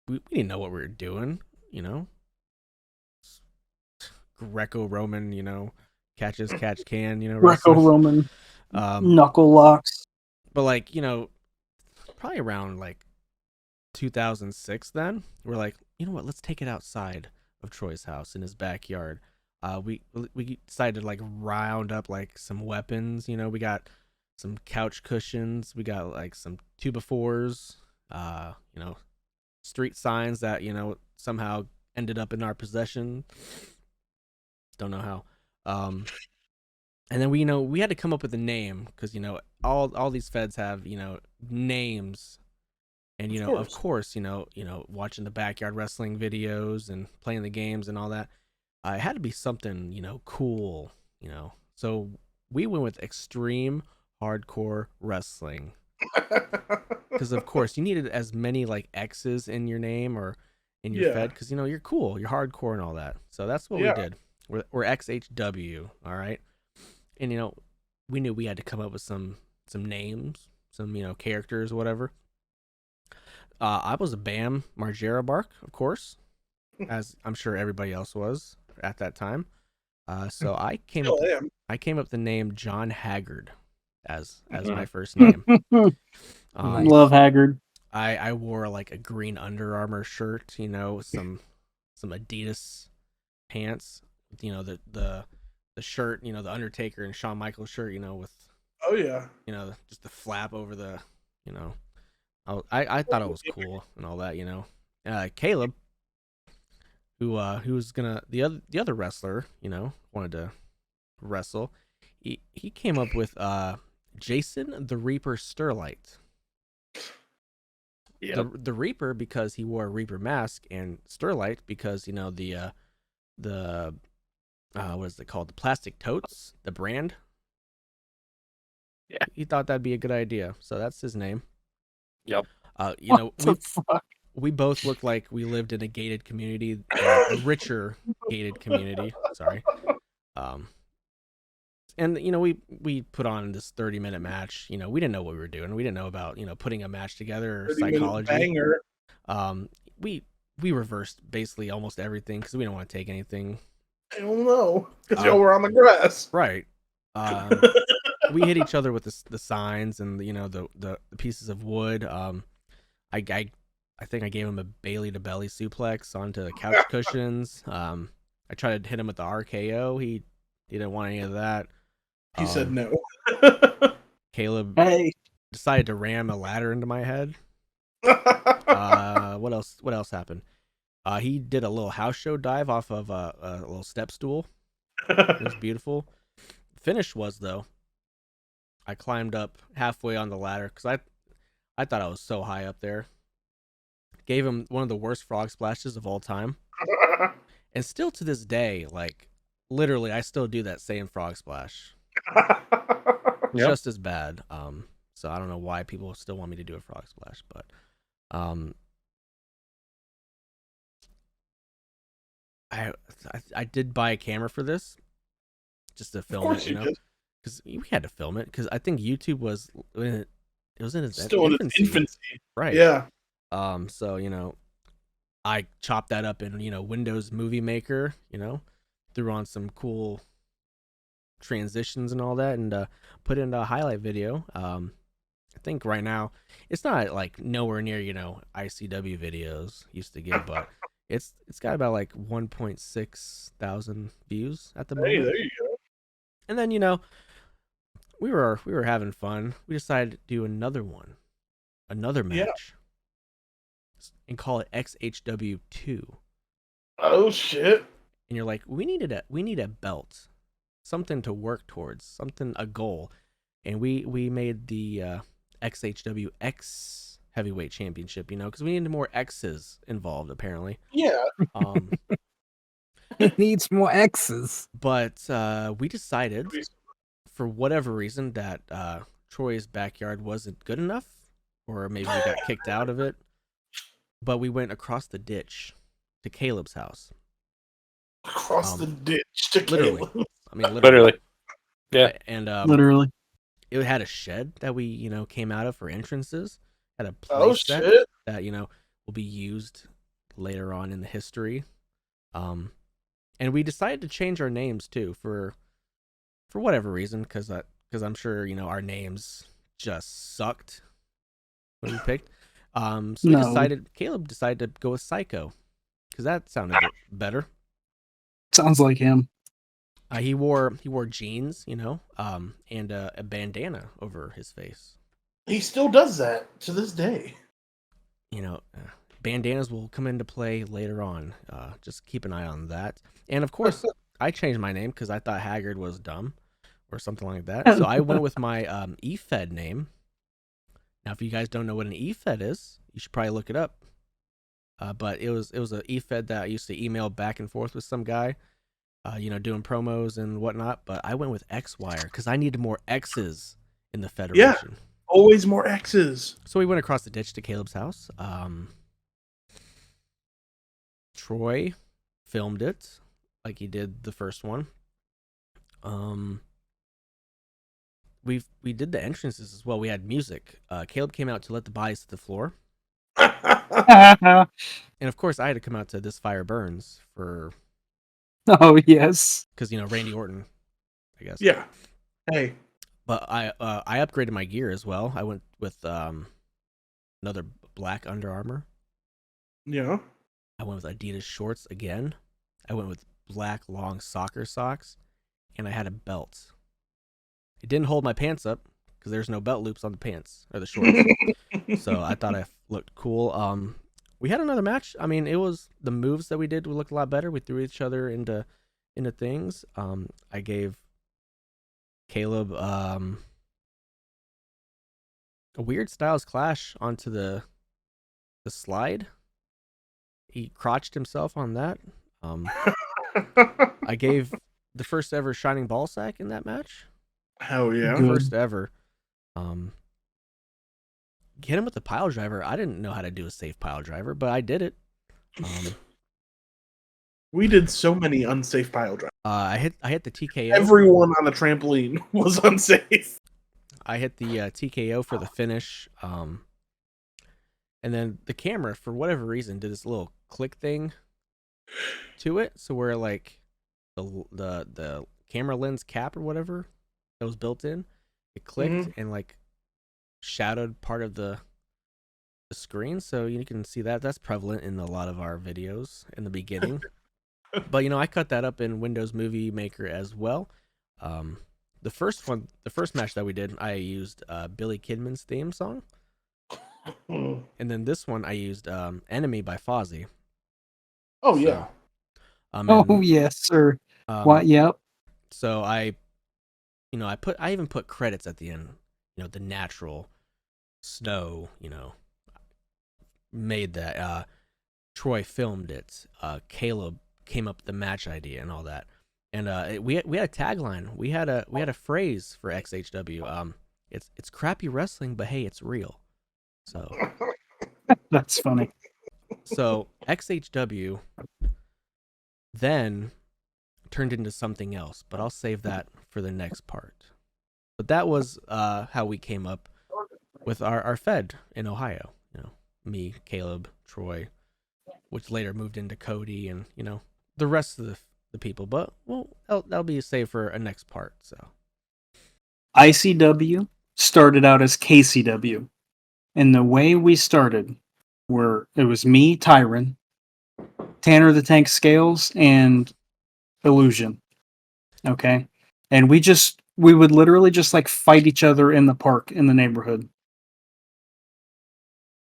We didn't know what we were doing, Greco-Roman, catch can, wrestling.
Greco-Roman knuckle locks.
But probably around 2006, then we're like, you know what? Let's take it outside of Troy's house in his backyard. We decided to round up some weapons. We got some couch cushions. We got some 2x4s. Street signs that somehow ended up in our possession. Don't know how. And then we had to come up with a name because all these feds have names, and of course watching the backyard wrestling videos and playing the games and all that, it had to be something cool, so we went with Extreme Hardcore Wrestling because of course you needed as many X's in your name or in your fed because you're cool, you're hardcore and all that. So that's what we did. We're XHW, all right. And we knew we had to come up with some names, some characters, whatever. I was a Bam Margera Bark, of course, as I'm sure everybody else was at that time. So I came up with the name John Haggard as my first name.
Nice.
Love Haggard.
I wore a green Under Armour shirt, some Adidas pants, the shirt, the Undertaker and Shawn Michaels shirt, with just the flap over the, I thought it was cool and all that, Caleb, who was gonna the other wrestler, wanted to wrestle. He came up with Jason the Reaper Sterlite.
Yep.
The Reaper because he wore a Reaper mask, and Sterlite because the what is it called? The plastic totes, the brand.
Yeah.
He thought that'd be a good idea, so that's his name.
Yep.
We both looked like we lived in a gated community, a richer gated community. Sorry. And we put on this 30-minute match. We didn't know what we were doing. We didn't know about putting a match together or psychology.
Banger.
We reversed basically almost everything because we didn't want to take anything.
I don't know because y'all were on the grass.
Right. We hit each other with the signs and the pieces of wood. I think I gave him a Bailey to belly suplex onto the couch cushions. I tried to hit him with the RKO. He didn't want any of that.
He said no.
Caleb
Hey.
decided to ram a ladder into my head. What else happened? He did a little house show dive off of a little step stool. It was beautiful. Finish was though, I climbed up halfway on the ladder because I thought I was so high up there. Gave him one of the worst frog splashes of all time. And still to this day, like literally I still do that same frog splash.
Yep.
Just as bad. So I don't know why people still want me to do a frog splash, but I did buy a camera for this just to
Of
film
course
it,
you did.
because we had to film it because I think YouTube was it was in its
Still in its infancy.
right?
Yeah.
So I chopped that up in Windows Movie Maker, threw on some cool transitions and all that, and put in a highlight video. I think right now it's not like nowhere near ICW videos used to get, but it's got about like 1.6 thousand views at the
Hey,
moment.
there you go.
And then we were having fun. We decided to do another match, and call it XHW2.
Oh shit.
And you're like, we need a belt, something to work towards, a goal, and we made the XHW X Heavyweight Championship, because we needed more X's involved apparently.
Yeah.
He needs more X's.
But we decided for whatever reason that Troy's backyard wasn't good enough, or maybe we got kicked out of it. But we went across the ditch to Caleb's house.
Across the ditch to
literally.
Caleb.
I mean,
Literally. Yeah.
And
Literally.
it had a shed that we came out of for entrances. Had a
Oh
place set
shit.
that will be used later on in the history. And we decided to change our names too for whatever reason, because I'm sure our names just sucked when we picked. So Caleb decided to go with Psycho, because that sounded better.
Sounds like him.
He wore jeans, and a bandana over his face.
He still does that to this day.
Bandanas will come into play later on. Just keep an eye on that. And of course, I changed my name because I thought Haggard was dumb or something like that. So I went with my EFED name. Now, if you guys don't know what an EFED is, you should probably look it up. But it was an EFED that I used to email back and forth with some guy, doing promos and whatnot. But I went with X-Wire because I needed more X's in the Federation.
Always more X's.
So we went across the ditch to Caleb's house. Troy filmed it like he did the first one. We did the entrances as well. We had music. Caleb came out to let the bodies hit the floor. And of course, I had to come out to This Fire Burns for.
Oh yes.
Because Randy Orton, I guess.
Yeah. Hey.
But I upgraded my gear as well. I went with another black Under Armour.
Yeah.
I went with Adidas shorts again. I went with black long soccer socks, and I had a belt. It didn't hold my pants up because there's no belt loops on the pants or the shorts. So I thought I looked cool. We had another match. I mean, it was the moves that we did looked a lot better. We threw each other into things. I gave Caleb a weird Styles Clash onto the slide. He crotched himself on that. I gave the first ever Shining Ball Sack in that match.
Hell yeah.
Good.
First ever. Get him with the pile driver. I didn't know how to do a safe pile driver, but I did it.
We did so many unsafe pile drives.
I hit the TKO.
Everyone on the trampoline was unsafe.
I hit the TKO for the finish. And then the camera, for whatever reason, did this little click thing to it. So where like the camera lens cap or whatever that was built in, it clicked and like shadowed part of the screen. So you can see that's prevalent in a lot of our videos in the beginning. But I cut that up in Windows Movie Maker as well. The first match that we did, I used Billy Kidman's theme song. And then this one I used Enemy by Fozzy.
Oh yeah.
Oh yes, sir. What? Yep.
So I even put credits at the end. The natural Snow, made that. Troy filmed it. Caleb came up with the match idea and all that. And we had a tagline. We had a phrase for XHW. It's crappy wrestling, but hey, it's real. So
That's funny.
XHW then turned into something else, but I'll save that for the next part. But that was how we came up with our Fed in Ohio. Me, Caleb, Troy, which later moved into Cody, and the rest of the people. But that'll be saved for a next part. So
ICW started out as KCW, and the way we started it was me, Tyron, Tanner the Tank Scales, and Illusion. Okay, and we would literally just like fight each other in the park in the neighborhood.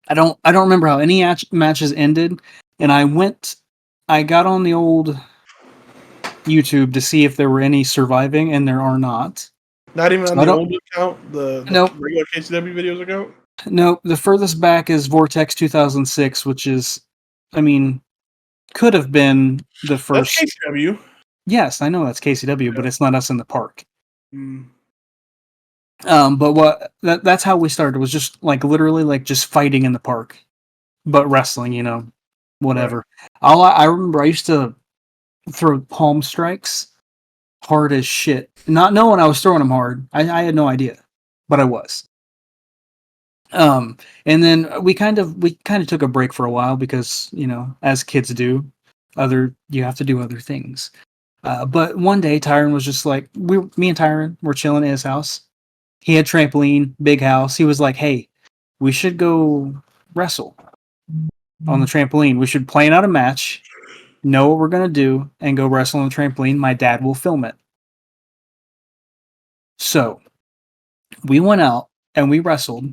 I don't remember how any matches ended, and I got on the old YouTube to see if there were any surviving, and there are not.
Not even on the old account, the
Nope.
regular KCW videos account?
No, the furthest back is Vortex 2006, which is, could have been the first.
That's KCW.
Yes, I know that's KCW, but it's not us in the park.
Mm.
But that's how we started. Was just like literally like just fighting in the park, but wrestling, whatever.
Right.
I remember I used to throw palm strikes hard as shit, not knowing I was throwing them hard. I had no idea, but I was. And then we kind of took a break for a while because as kids do, you have to do other things. But one day Tyron was just like me and Tyron were chilling at his house. He had trampoline, big house. He was like, "Hey, we should go wrestle on the trampoline. We should plan out a match, know what we're gonna do, and go wrestle on the trampoline. My dad will film it." So we went out and we wrestled,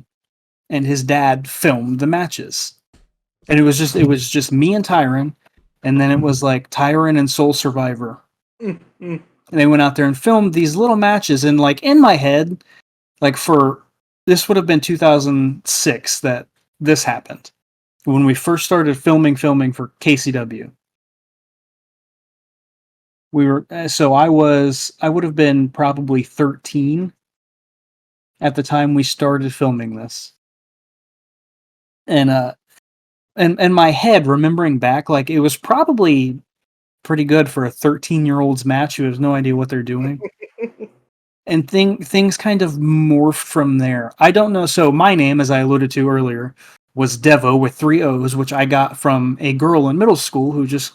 and his dad filmed the matches. And it was just me and Tyron, and then it was like Tyron and Soul Survivor.
Mm-hmm.
And they went out there and filmed these little matches, and like in my head, like this would have been 2006 that this happened, when we first started filming for KCW. I would have been probably 13 at the time we started filming this. And my head, remembering back, like it was probably pretty good for a 13-year-old's match who has no idea what they're doing. And things kind of morphed from there. I don't know. So my name, as I alluded to earlier, was Devo with 3 O's, which I got from a girl in middle school who just,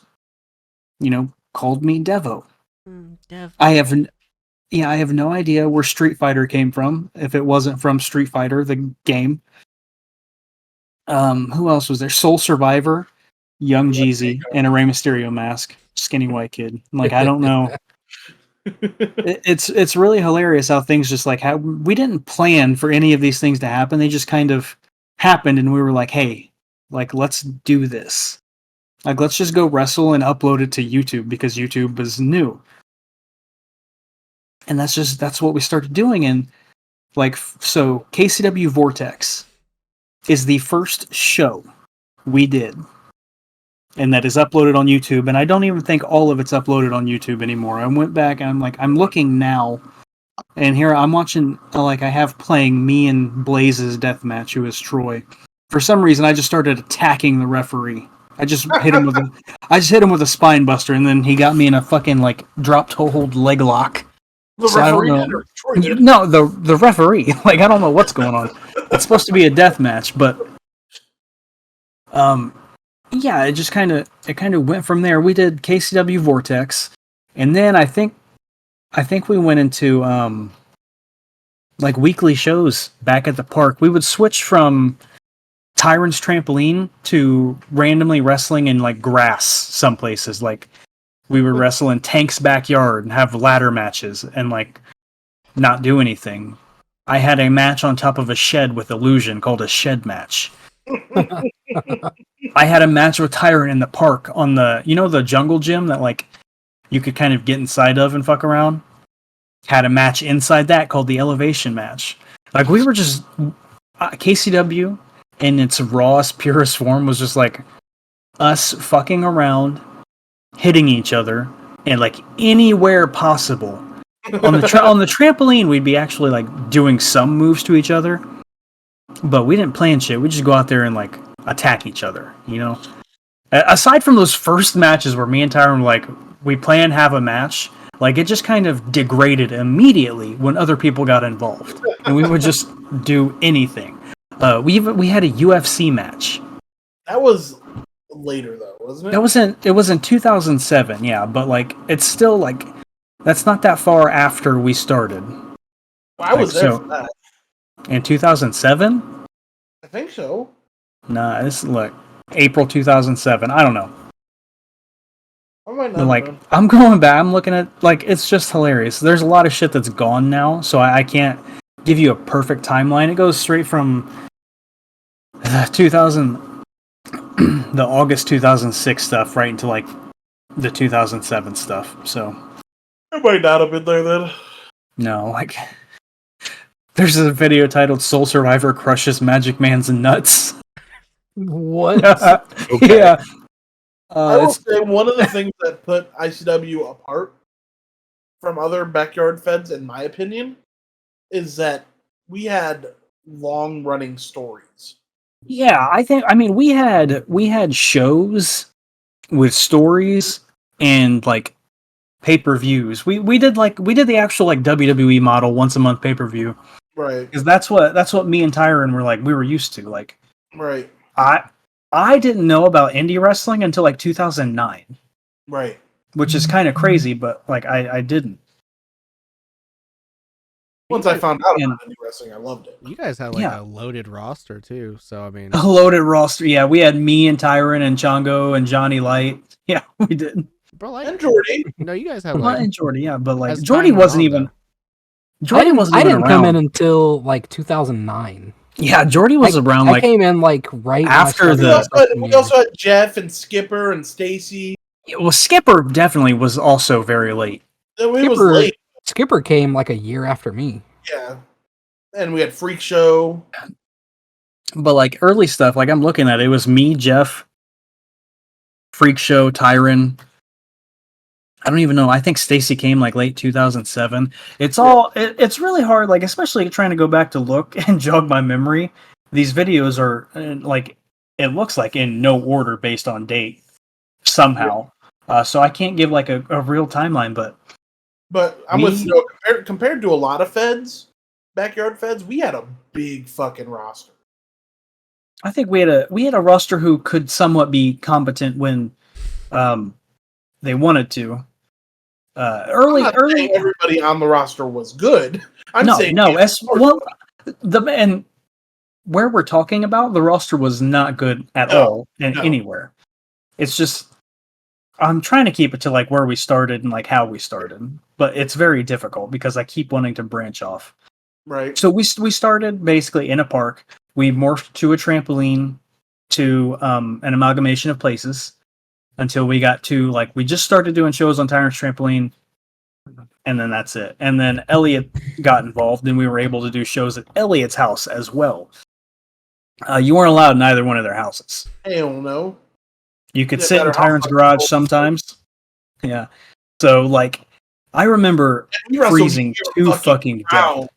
called me Devo.
Devo.
I have no idea where Street Fighter came from, if it wasn't from Street Fighter, the game. Who else was there? Soul Survivor, Young Jeezy, and a Rey Mysterio mask. Skinny white kid. Like, I don't know. It's really hilarious how things just like how we didn't plan for any of these things to happen. They just kind of happened, and we were like, hey, like, let's do this. Like, let's just go wrestle and upload it to YouTube because YouTube was new. And that's what we started doing. And like, so KCW Vortex is the first show we did, and that is uploaded on YouTube. And I don't even think all of it's uploaded on YouTube anymore. I went back and I'm looking now, and here I'm watching, like, I have playing me and Blaze's deathmatch, who is Troy. For some reason, I just started attacking the referee. I just hit him with a spine buster, and then he got me in a fucking like dropped hold leg lock.
The
So I don't
referee
know.
did or Troy did?
No, the referee. Like, I don't know what's going on. It's supposed to be a death match, but yeah, it kind of went from there. We did KCW Vortex, and then I think we went into like weekly shows back at the park. We would switch from Tyron's trampoline to randomly wrestling in like grass some places. Like, we would wrestle in Tank's backyard and have ladder matches and like not do anything. I had a match on top of a shed with Illusion called a shed match. I had a match with Tyron in the park on the jungle gym that like you could kind of get inside of and fuck around. Had a match inside that called the elevation match. Like, we were just KCW in its rawest, purest form was just like us fucking around, hitting each other, and like anywhere possible. On the trampoline, we'd be actually like doing some moves to each other, but we didn't plan shit. We just go out there and like attack each other, you know. Aside from those first matches where me and Tyron were like, we plan to have a match, like it just kind of degraded immediately when other people got involved, and we would just do anything. We had a UFC match.
That was later though, wasn't it?
It was in 2007, yeah, but like it's still like that's not that far after we started.
I was
like,
there
so-
for that.
In 2007?
I think so.
Nah, this is like April 2007. I don't know.
I might not
But
have
like
been.
I'm going back. I'm looking at like it's just hilarious. There's a lot of shit that's gone now, so I can't give you a perfect timeline. It goes straight from 2000, the August 2006 stuff, right into like the 2007 stuff. So
I might not have been there then.
no, like there's a video titled "Soul Survivor Crushes Magic Man's Nuts."
What?
Okay.
Yeah.
I will
It's,
say one of the things that put ICW apart from other backyard feds, in my opinion, is that we had long running stories.
yeah, I mean we had shows with stories and like pay-per-views. We did the actual like WWE model once a month pay-per-view
Right,
because that's what me and Tyron were like we were used to. Like
right,
I didn't know about indie wrestling until like 2009,
right.
which is kind of crazy, but like I didn't.
Once I found out
And-
about indie wrestling, I loved it.
You guys had like
Yeah.
a loaded roster too, so I mean,
A loaded roster. Yeah, we had me and Tyron and Chongo and Johnny Light. Yeah, we did.
bro, like
And Jordy.
no, you guys had
Well,
like
and Jordy, yeah, but like
as
Jordy
time went
wasn't
on,
even.
though.
Jordy wasn't
I
even
didn't
around.
come in until like 2009.
Yeah, Jordy was around
I
like
came in like right
after
when I
We
started
the-
also, had,
freshman
we
year.
also had Jeff and Skipper and Stacy.
well, Skipper definitely was also very late.
It was
Skipper-
late,
Skipper came like a year after me.
yeah. And we had Freak Show.
But like early stuff, like I'm looking at it was me, Jeff, Freak Show, Tyron. I don't even know. I think Stacy came like late 2007. It's all it's really hard, like especially trying to go back to look and jog my memory. These videos are like it looks like in no order based on date somehow. So I can't give like a real timeline, but
But I'm with you. Compared to a lot of feds, backyard feds, we had a big fucking roster.
I think we had a roster who could somewhat be competent when they wanted to.
I'm not saying everybody on the roster was good. I'm saying
well, and where we're talking about, the roster was not good at all anywhere. It's just I'm trying to keep it to like where we started and like how we started, but it's very difficult because I keep wanting to branch off.
Right.
So we started basically in a park. We morphed to a trampoline, to an amalgamation of places, until we got to like we just started doing shows on Tyrant's Trampoline, and then that's it. And then Elliot got involved, and we were able to do shows at Elliot's house as well. You weren't allowed in either one of their houses.
Hell no.
You could
Yeah,
sit in
better
Tyrant's
house
garage
like-
sometimes. Yeah. So like, I remember
We wrestled
freezing
here
too fucking dead.
round.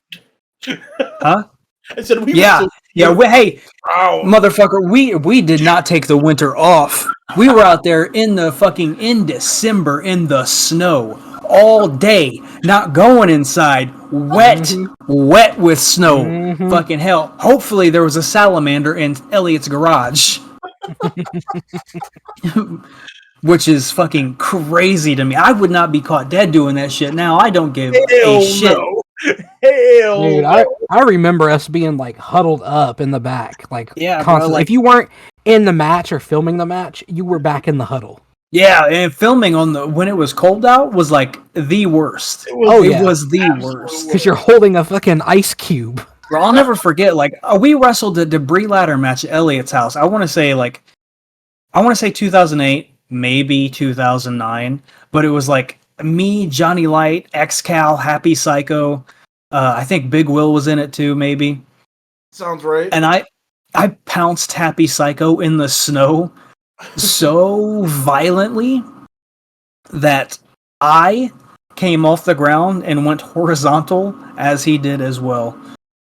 Huh?
I said we
Yeah.
wrestled
Yeah. Hey,
round.
motherfucker, we did not take the winter off. We were out there in December in the snow all day, not going inside, wet with snow.
Mhm.
Fucking hell. Hopefully there was a salamander in Elliot's garage. Which is fucking crazy to me. I would not be caught dead doing that shit now. I don't give
Hell
a shit.
no. Hell
Dude,
no.
I remember us being like huddled up in the back, like
Yeah, bro,
constantly.
like-
If you weren't in the match or filming the match, you were back in the huddle.
Yeah, and filming on when it was cold out was like the worst.
Oh,
It
yeah.
was the
Absolutely.
worst.
Because you're holding a fucking ice cube.
Bro, I'll never forget. Like we wrestled the debris ladder match at Elliot's house. I want to say 2008, maybe 2009. But it was like me, Johnny Light, X Cal, Happy Psycho. I think Big Will was in it too, maybe.
Sounds right.
And I pounced Happy Psycho in the snow so violently that I came off the ground and went horizontal as he did as well.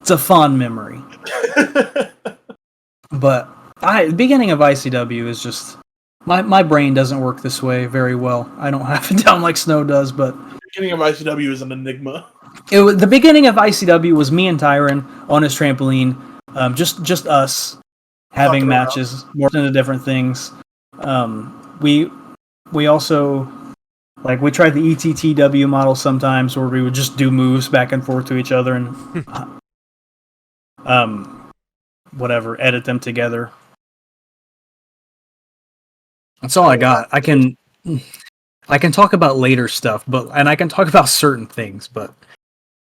It's a fond memory. But the beginning of ICW is just my brain doesn't work this way very well. I don't have it down like Snow does, but
The beginning of ICW is an enigma.
the beginning of ICW was me and Tyron on his trampoline, just us having
Fucking
matches, more into different things. We also like we tried the ETTW model sometimes, where we would just do moves back and forth to each other and whatever, edit them together. That's all I got. I can talk about later stuff, and I can talk about certain things, but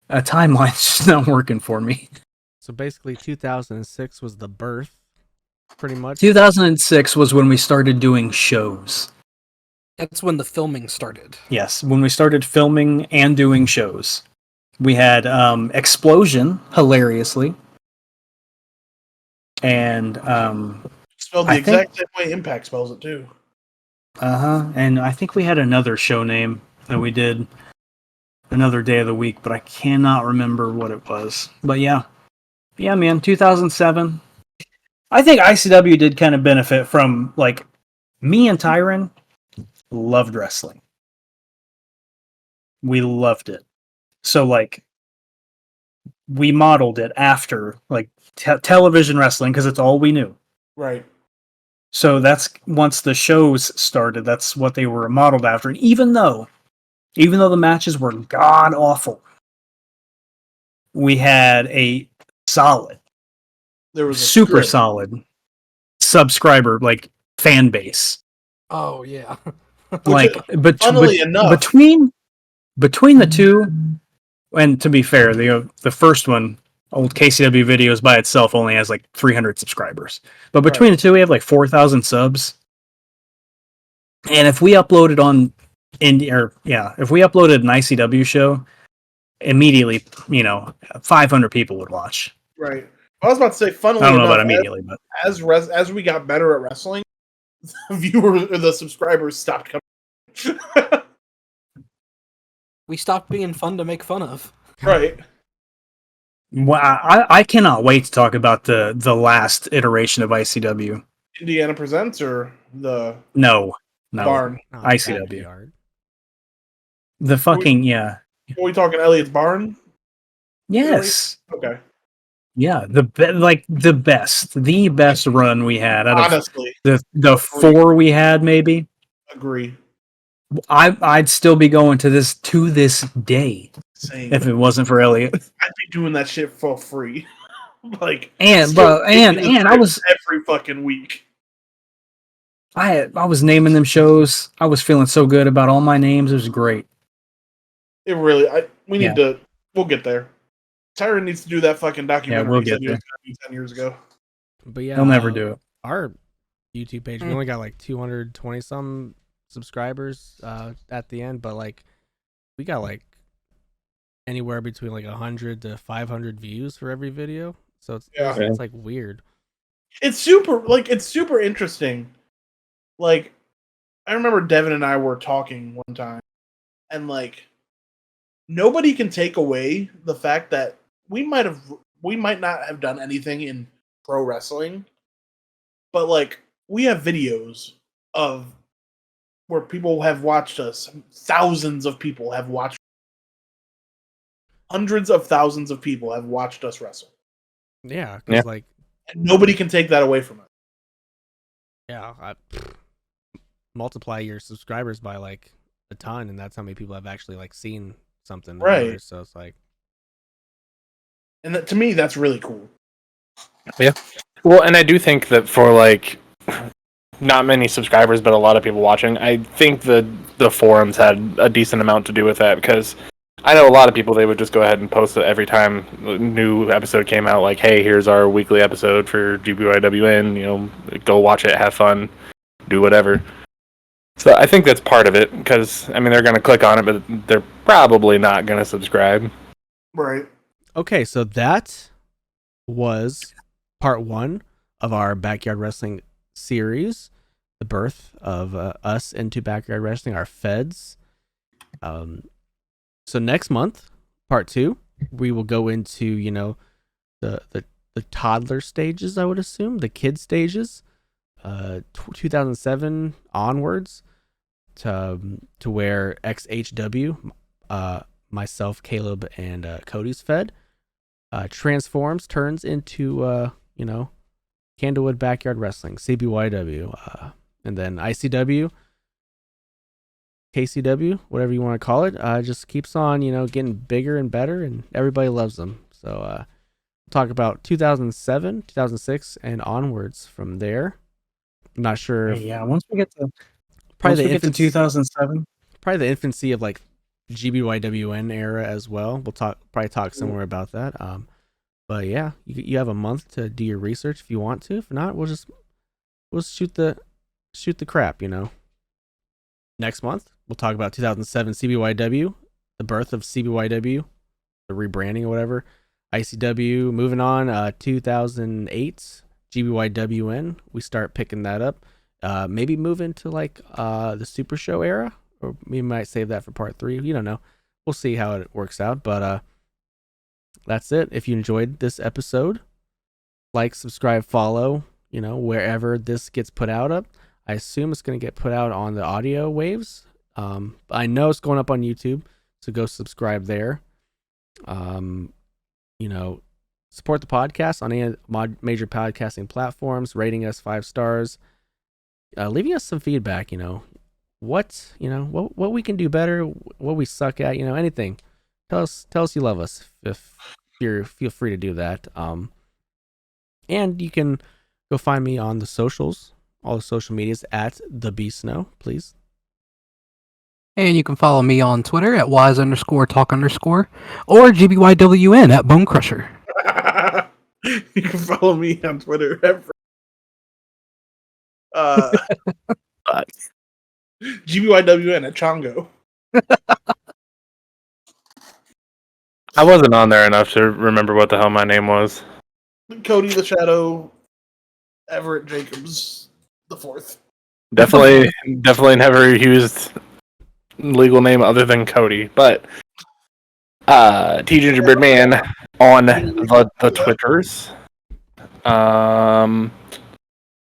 a timeline's just not working for me.
So basically, 2006 was the birth, pretty much.
2006 was when we started doing shows.
That's when the filming started.
Yes, when we started filming and doing shows. We had Explosion, hilariously. And
Spelled the exact same way Impact spells it too.
And I think we had another show name that we did another day of the week, but I cannot remember what it was. But yeah, man, 2007. I think ICW did kind of benefit from, like, me and Tyron loved wrestling. We loved it. So, like, we modeled it after, like, television wrestling, because it's all we knew.
Right.
So that's, once the shows started, that's what they were modeled after. And even though the matches were god awful, we had a solid,
There was a
super
script.
solid subscriber, like, fan base.
Oh yeah.
Like,
funnily enough,
between the two, and to be fair, the first one, old KCW Videos by itself, only has like 300 subscribers. But between the two, we have like 4,000 subs. And if we uploaded if we uploaded an ICW show, immediately, 500 people would watch.
right. I was about to say, funnily
I don't know
enough,
about immediately, but
as we got better at wrestling, the subscribers stopped coming.
We stopped being fun to make fun of.
Right.
well, I cannot wait to talk about the last iteration of ICW.
Indiana Presents or the
No,
Barn?
Oh,
ICW.
backyard.
The fucking
Are we talking Elliot's Barn?
yes.
Okay.
Yeah, the best run we had out of
Honestly,
the four we had. Maybe
agree.
I'd still be going to this
Same.
day if it wasn't for Elliot.
I'd be doing that shit for free. Like,
And
still
bro, and
taking the
I was
trips every fucking week.
I was naming them shows. I was feeling so good about all my names. It was great.
It really. We need
Yeah.
to. We'll get there. Tyron needs to do that fucking documentary.
we'll
he said
get
he
there.
was gonna do 10 years ago.
But yeah,
He'll never do it.
Our YouTube page, we only got like 220 some subscribers at the end, but like we got like anywhere between like 100 to 500 views for every video. So it's like weird.
It's super interesting. Like, I remember Devin and I were talking one time, and like, nobody can take away the fact that we might not have done anything in pro wrestling, but like, we have videos of where people have watched us. Thousands of people have watched. Hundreds of thousands of people have watched us wrestle.
Yeah, because like
And nobody can take that away from us.
yeah, multiply your subscribers by like a ton, and that's how many people have actually like seen something.
Right.
So it's like,
And to me, that's really cool.
Yeah. Well, and I do think that for like not many subscribers, but a lot of people watching, I think the forums had a decent amount to do with that, because I know a lot of people, they would just go ahead and post it every time a new episode came out, like, hey, here's our weekly episode for GBYWN, go watch it, have fun, do whatever. So I think that's part of it, because, I mean, they're going to click on it, but they're probably not going to subscribe.
Right.
okay, so that was part 1 of our backyard wrestling series, the birth of us into backyard wrestling, our feds. So next month, part 2, we will go into, you know, the toddler stages, I would assume, the kid stages, 2007 onwards, to where XHW, myself, Caleb, and Cody's fed, turns into, you know, Candlewood Backyard Wrestling, CBYW, and then ICW, KCW, whatever you want to call it, just keeps on, you know, getting bigger and better, and everybody loves them. So we'll talk about 2007, 2006, and onwards from there. I'm not sure.
Yeah, once we get to
Probably the
2007.
Probably the infancy of like GBYWN era as well. We'll probably talk somewhere about that. But yeah, you have a month to do your research if you want to. If not, we'll shoot the crap, you know. Next month, we'll talk about 2007 CBYW, the birth of CBYW, the rebranding or whatever. ICW, moving on, 2008 GBYWN. We start picking that up. Maybe move into like the Super Show era, or we might save that for part 3. You don't know. We'll see how it works out. But that's it. If you enjoyed this episode, like, subscribe, follow, you know, wherever this gets put out up. I assume it's going to get put out on the audio waves. I know it's going up on YouTube, so go subscribe there. You know, support the podcast on any major podcasting platforms, rating us 5 stars, leaving us some feedback, you know, what we can do better, what we suck at, you know, anything. Tell us you love us if you feel free to do that. And you can go find me on the socials, all the social medias at the Beasno, please.
And you can follow me on Twitter at wise_talk_ or GBYWN at Bone Crusher.
You can follow me on Twitter at GBYWN at Chongo.
I wasn't on there enough to remember what the hell my name was.
Cody the Shadow Everett Jacobs the 4th.
Definitely never used legal name other than Cody, but T Gingerbread Man on the Twitters.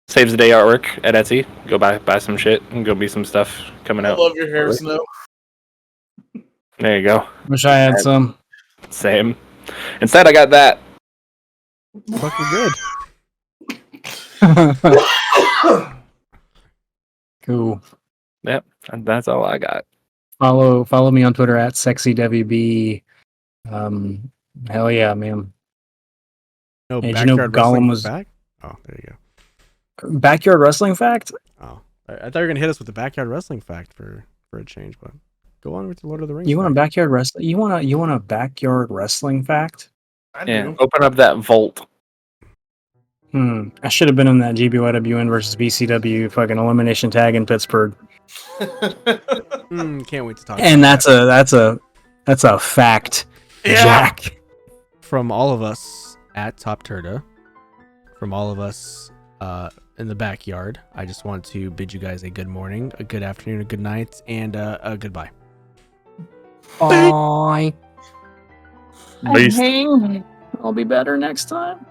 Saves the day artwork at Etsy. Go buy some shit and go be some stuff coming out.
I love your hair, Snow.
There you go.
Wish I had some.
Same. Instead, I got that.
Fucking good.
Cool.
Yep, that's all I got.
Follow me on Twitter at sexywb. Hell yeah, man.
No,
And
backyard
you know
wrestling
Gollum was
back. Oh, there you go.
Backyard wrestling fact.
Oh, I thought you were gonna hit us with the backyard wrestling fact for a change, but go on with the Lord of the Rings.
You want a
fact.
backyard wrestling? You want a backyard wrestling fact?
I
Yeah,
do.
open up that vault.
I should have been in that GBYWN versus BCW fucking elimination tag in Pittsburgh.
Can't wait to talk.
And
about
that's a fact,
Yeah.
Jack.
From all of us at TOPTERTA, from all of us in the backyard, I just want to bid you guys a good morning, a good afternoon, a good night, and a goodbye.
Bye.
Beast.
I'll be better next time.